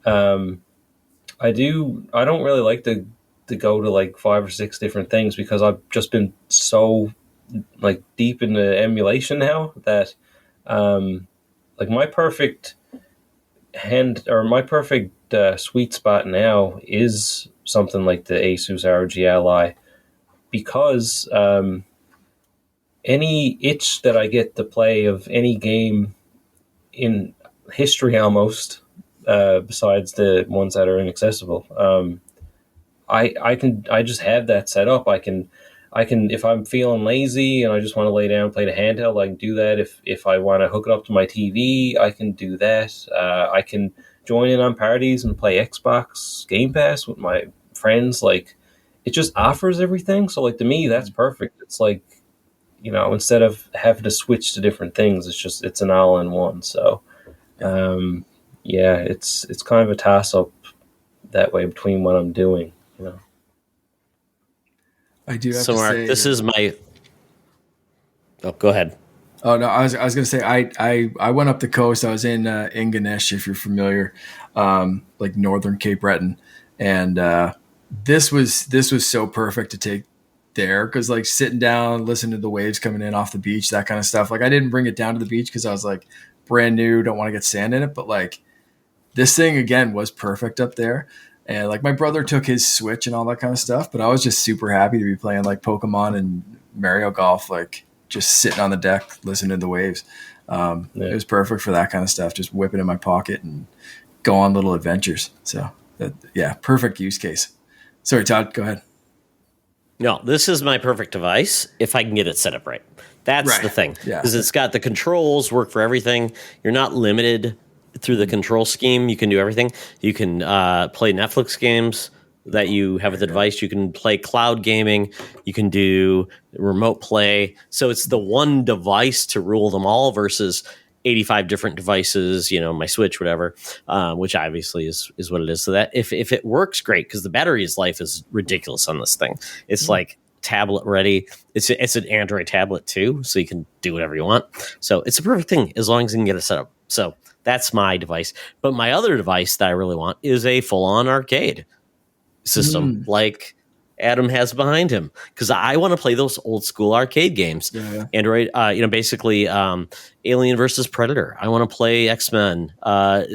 I don't really like to go to like 5 or 6 different things, because I've just been so like deep in the emulation now that like my perfect sweet spot now is something like the Asus ROG Ally, because any itch that I get to play of any game in history almost, besides the ones that are inaccessible, I just have that set up. I can, if I'm feeling lazy and I just want to lay down and play the handheld, I can do that. If I want to hook it up to my TV, I can do that. I can join in on parties and play Xbox Game Pass with my friends. Like, it just offers everything. So like, to me, that's perfect. It's like, instead of having to switch to different things, it's an all-in-one. So, it's kind of a toss-up that way between what I'm doing, I do have so to Mark, say, this is my. Oh, go ahead. Oh no, I was going to say I went up the coast. I was in Ingonish, if you're familiar, like northern Cape Breton, and this was so perfect to take there, because like sitting down, listening to the waves coming in off the beach, that kind of stuff. Like, I didn't bring it down to the beach because I was like brand new, don't want to get sand in it, but like this thing again was perfect up there. And like my brother took his Switch and all that kind of stuff, but I was just super happy to be playing like Pokemon and Mario Golf, like just sitting on the deck, listening to the waves. It was perfect for that kind of stuff, just whip it in my pocket and go on little adventures. So perfect use case. Sorry, Todd, go ahead. No, this is my perfect device if I can get it set up right. That's Right. the thing. Yeah. Because it's got the controls, work for everything. You're not limited through the control scheme. You can do everything. You can play Netflix games that you have with the device. You can play cloud gaming. You can do remote play. So it's the one device to rule them all versus 85 different devices, my Switch, whatever, which obviously is what it is. So that if it works, great, because the battery's life is ridiculous on this thing. It's like tablet ready. It's an Android tablet too, so you can do whatever you want. So it's a perfect thing as long as you can get it set up. So That's my device. But my other device that I really want is a full-on arcade system like Adam has behind him, because I want to play those old school arcade games. Yeah. Android, basically Alien versus Predator. I want to play X-Men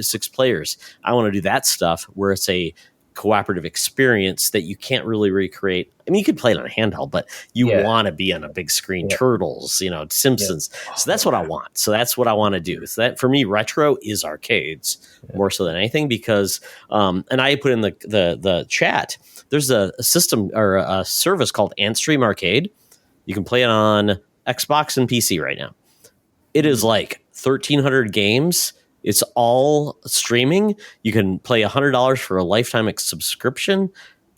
6 players. I want to do that stuff where it's a cooperative experience that you can't really recreate. I mean, you could play it on a handheld, but you want to be on a big screen. Turtles, Simpsons. So that's what I want. So that's what I want to do. So that, for me, retro is arcades more so than anything, because and I put in the chat, there's a system or a service called Antstream Arcade. You can play it on Xbox and PC right now. It is like 1,300 games. It's all streaming. You can play $100 for a lifetime subscription,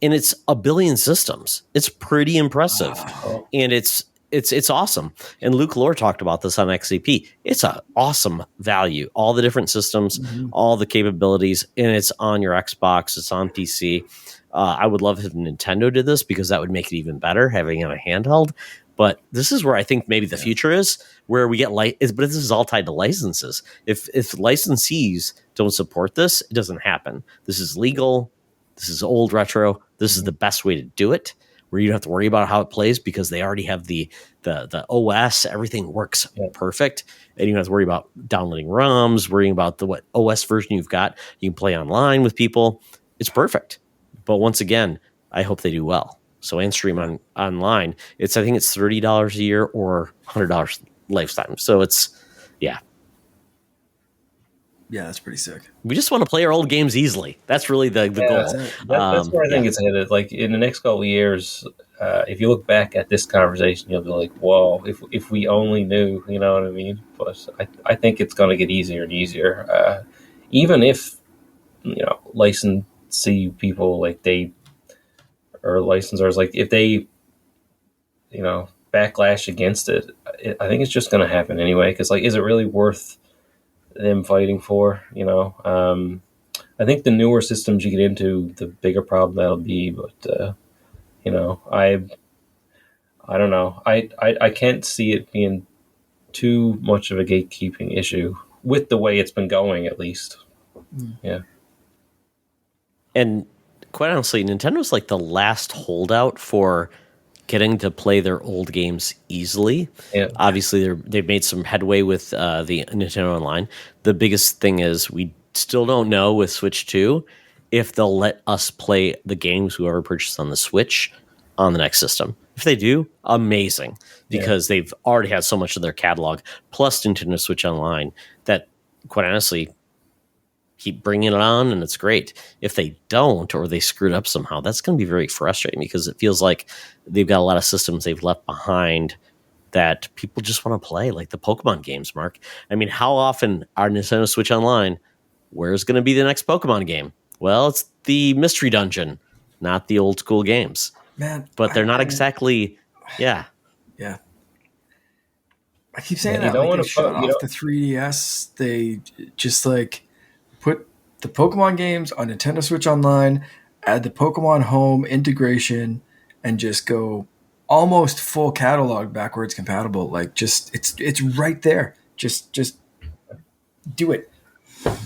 and it's a billion systems. It's pretty impressive, and it's awesome. And Luke Lore talked about this on XCP. It's an awesome value. All the different systems, all the capabilities, and it's on your Xbox. It's on PC. I would love if Nintendo did this, because that would make it even better, having it on a handheld. But this is where I think maybe the future is, where we get but this is all tied to licenses. If licensees don't support this, it doesn't happen. This is legal. This is old retro. This is the best way to do it, where you don't have to worry about how it plays, because they already have the OS. Everything works perfect, and you don't have to worry about downloading ROMs, worrying about what OS version you've got. You can play online with people. It's perfect. But once again, I hope they do well. So Antstream online, I think it's $30 a year or $100 lifetime. So it's, yeah, that's pretty sick. We just want to play our old games easily. That's really the goal. That's where I think it's headed. Like, in the next couple of years, if you look back at this conversation, you'll be like, "Whoa! If we only knew," you know what I mean? But I think it's going to get easier and easier. Even if licensee people, like, they, or licensors, like, if they backlash against it, I think it's just going to happen anyway. Because, like, is it really worth them fighting for? I think the newer systems you get into, the bigger problem that'll be. But I don't know. I can't see it being too much of a gatekeeping issue with the way it's been going, at least. Yeah. And quite honestly, Nintendo's like the last holdout for getting to play their old games easily. Yeah. Obviously, they've made some headway with the Nintendo Online. The biggest thing is we still don't know with Switch 2 if they'll let us play the games whoever purchased on the Switch on the next system. If they do, amazing, because they've already had so much of their catalog, plus Nintendo Switch Online, that, quite honestly, keep bringing it on, and it's great. If they don't, or they screwed up somehow, that's going to be very frustrating, because it feels like they've got a lot of systems they've left behind that people just want to play, like the Pokemon games, Mark. I mean, how often are Nintendo Switch Online, where's going to be the next Pokemon game? Well, it's the Mystery Dungeon, not the old school games. Man, but they're not exactly, Yeah. I keep saying that. You don't like, want they shut off the 3DS. They just like put the Pokemon games on Nintendo Switch Online, add the Pokemon Home integration, and just go almost full catalog backwards compatible. Like, just it's right there. Just do it.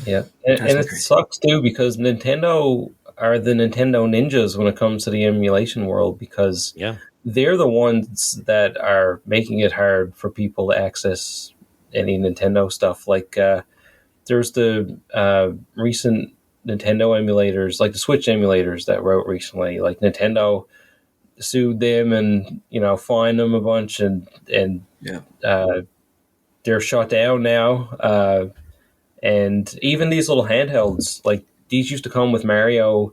Yeah, and it sucks too, because Nintendo are the Nintendo ninjas when it comes to the emulation world, because they're the ones that are making it hard for people to access any Nintendo stuff. Like, there's the recent Nintendo emulators, like the Switch emulators that wrote recently. Like, Nintendo sued them and fined them a bunch, and they're shut down now. And even these little handhelds, like, these used to come with Mario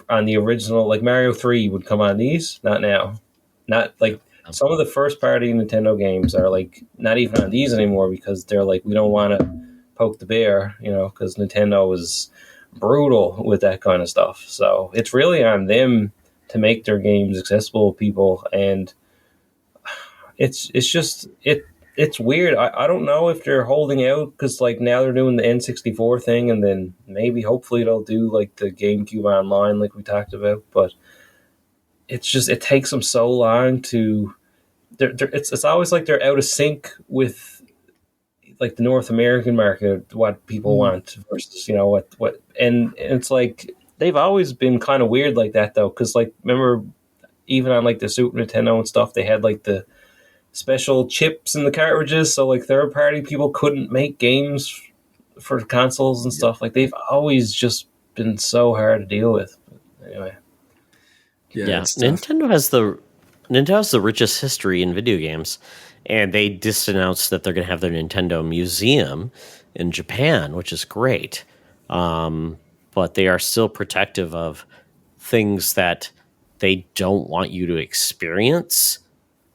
on the original, like Mario 3 would come on these, not now. Not like some of the first party Nintendo games are like not even on these anymore, because they're like, we don't want to poke the bear, because Nintendo is brutal with that kind of stuff. So it's really on them to make their games accessible to people. And it's weird. I don't know if they're holding out because, like, now they're doing the N64 thing, and then maybe hopefully they'll do like the GameCube Online, like we talked about. But it's just, it takes them so long to. It's always like they're out of sync with like the North American market, what people want versus what, and it's like they've always been kind of weird like that though, because like remember even on like the Super Nintendo and stuff, they had like the special chips in the cartridges, so like third party people couldn't make games for consoles and stuff. Like they've always just been so hard to deal with. But anyway, yeah. Nintendo has the richest history in video games, and they just announced that they're going to have their Nintendo Museum in Japan, which is great. But they are still protective of things that they don't want you to experience,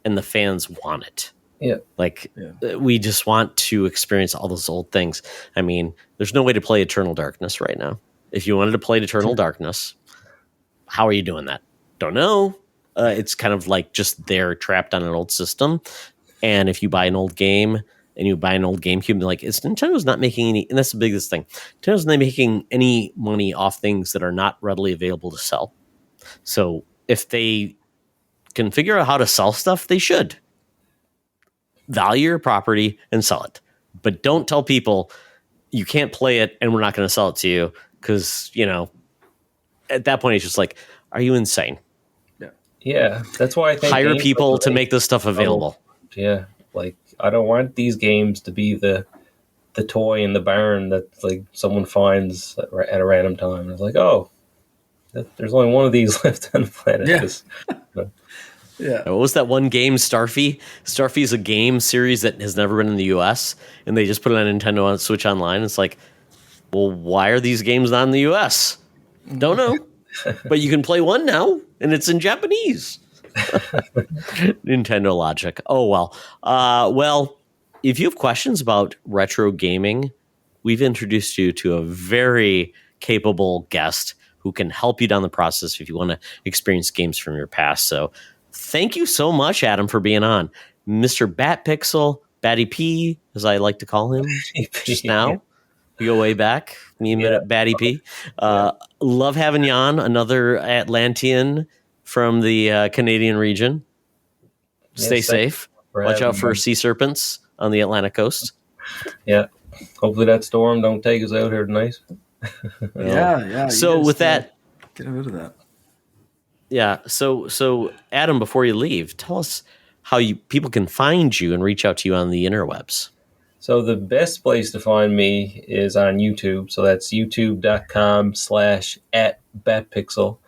and the fans want it. yeah, We just want to experience all those old things. I mean, there's no way to play Eternal Darkness right now. If you wanted to play Eternal Darkness, how are you doing that? Don't know. It's kind of like just they're trapped on an old system. And if you buy an old game and you buy an old GameCube, like Nintendo's not making any, and that's the biggest thing. Nintendo's not making any money off things that are not readily available to sell. So if they can figure out how to sell stuff, they should value your property and sell it. But don't tell people you can't play it and we're not going to sell it to you, because at that point it's just like, are you insane? Yeah, that's why I think hire people to make this stuff available. Yeah, like I don't want these games to be the toy in the barn that like someone finds at a random time. And it's like, oh, there's only one of these left on the planet. Yeah. Yeah. What was that one game, Starfy? Starfy is a game series that has never been in the US, and they just put it on Nintendo on Switch Online. It's like, well, why are these games not in the US? Don't know. But you can play one now, and it's in Japanese. Nintendo logic. Oh, well. Well, if you have questions about retro gaming, we've introduced you to a very capable guest who can help you down the process if you want to experience games from your past. So thank you so much, Adam, for being on. Mr. BatPixel, Batty P, as I like to call him just now. We go way back. Me and Batty P. Love having you on, another Atlantean from the Canadian region. Stay safe. Watch out for sea serpents on the Atlantic coast. Yeah. Hopefully that storm don't take us out here tonight. Yeah. So with that, get rid of that. Yeah. So Adam, before you leave, tell us how people can find you and reach out to you on the interwebs. So the best place to find me is on YouTube. So that's youtube.com/@BatPixel.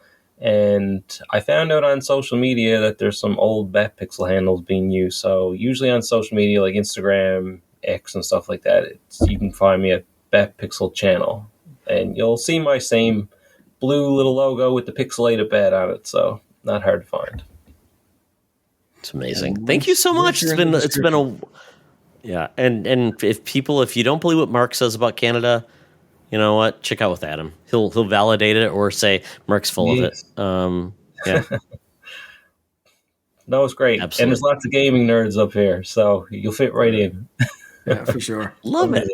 And I found out on social media that there's some old BatPixel handles being used. So usually on social media like Instagram, X, and stuff like that, you can find me at BatPixel channel. And you'll see my same blue little logo with the pixelated bat on it. So not hard to find. It's amazing. Thank you so much. It's been a yeah. And if you don't believe what Mark says about Canada, you know what? Check out with Adam. He'll validate it or say Mark's full of it. Yeah. No, it's great. Absolutely. And there's lots of gaming nerds up here, so you'll fit right in. Yeah, for sure. Love it.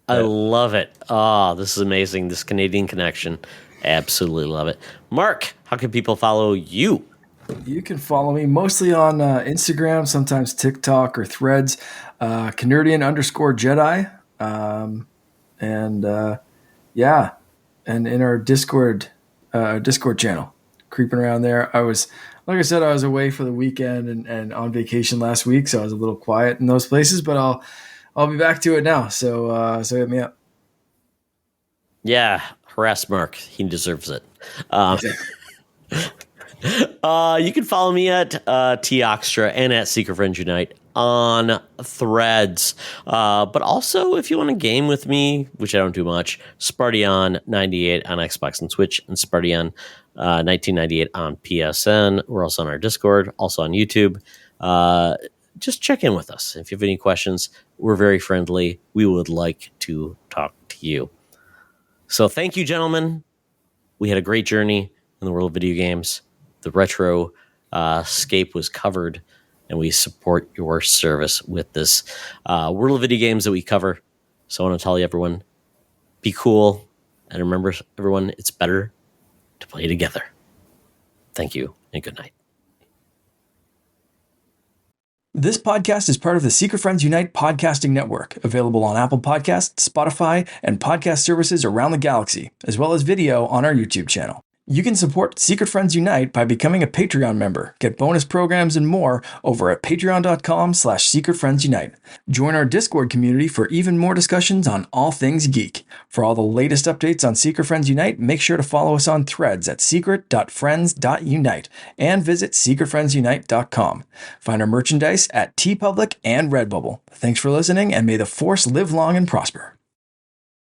I love it. Oh, this is amazing. This Canadian connection. Absolutely love it. Mark, how can people follow you? You can follow me mostly on Instagram, sometimes TikTok or Threads, Canardian_Jedi. And in our Discord channel, creeping around there. Like I said, I was away for the weekend and on vacation last week, so I was a little quiet in those places, but I'll be back to it now. So hit me up. Yeah, harass Mark. He deserves it. You can follow me at Toxtra and at Secret Friends Unite on Threads. But also, if you want to game with me, which I don't do much, Spartyon98 on Xbox and Switch, and Spartyon1998 on PSN. We're also on our Discord, also on YouTube. Just check in with us. If you have any questions, we're very friendly. We would like to talk to you. So thank you, gentlemen. We had a great journey in the world of video games. The retro scape was covered, and we support your service with this world of video games that we cover. So I want to tell you, everyone, be cool. And remember, everyone, it's better to play together. Thank you, and good night. This podcast is part of the Secret Friends Unite podcasting network, available on Apple Podcasts, Spotify, and podcast services around the galaxy, as well as video on our YouTube channel. You can support Secret Friends Unite by becoming a Patreon member, get bonus programs and more over at patreon.com/secretfriendsunite. Join our Discord community for even more discussions on all things geek. For all the latest updates on Secret Friends Unite, make sure to follow us on Threads at secret.friends.unite and visit secretfriendsunite.com. Find our merchandise at TeePublic and Redbubble. Thanks for listening, and may the Force live long and prosper.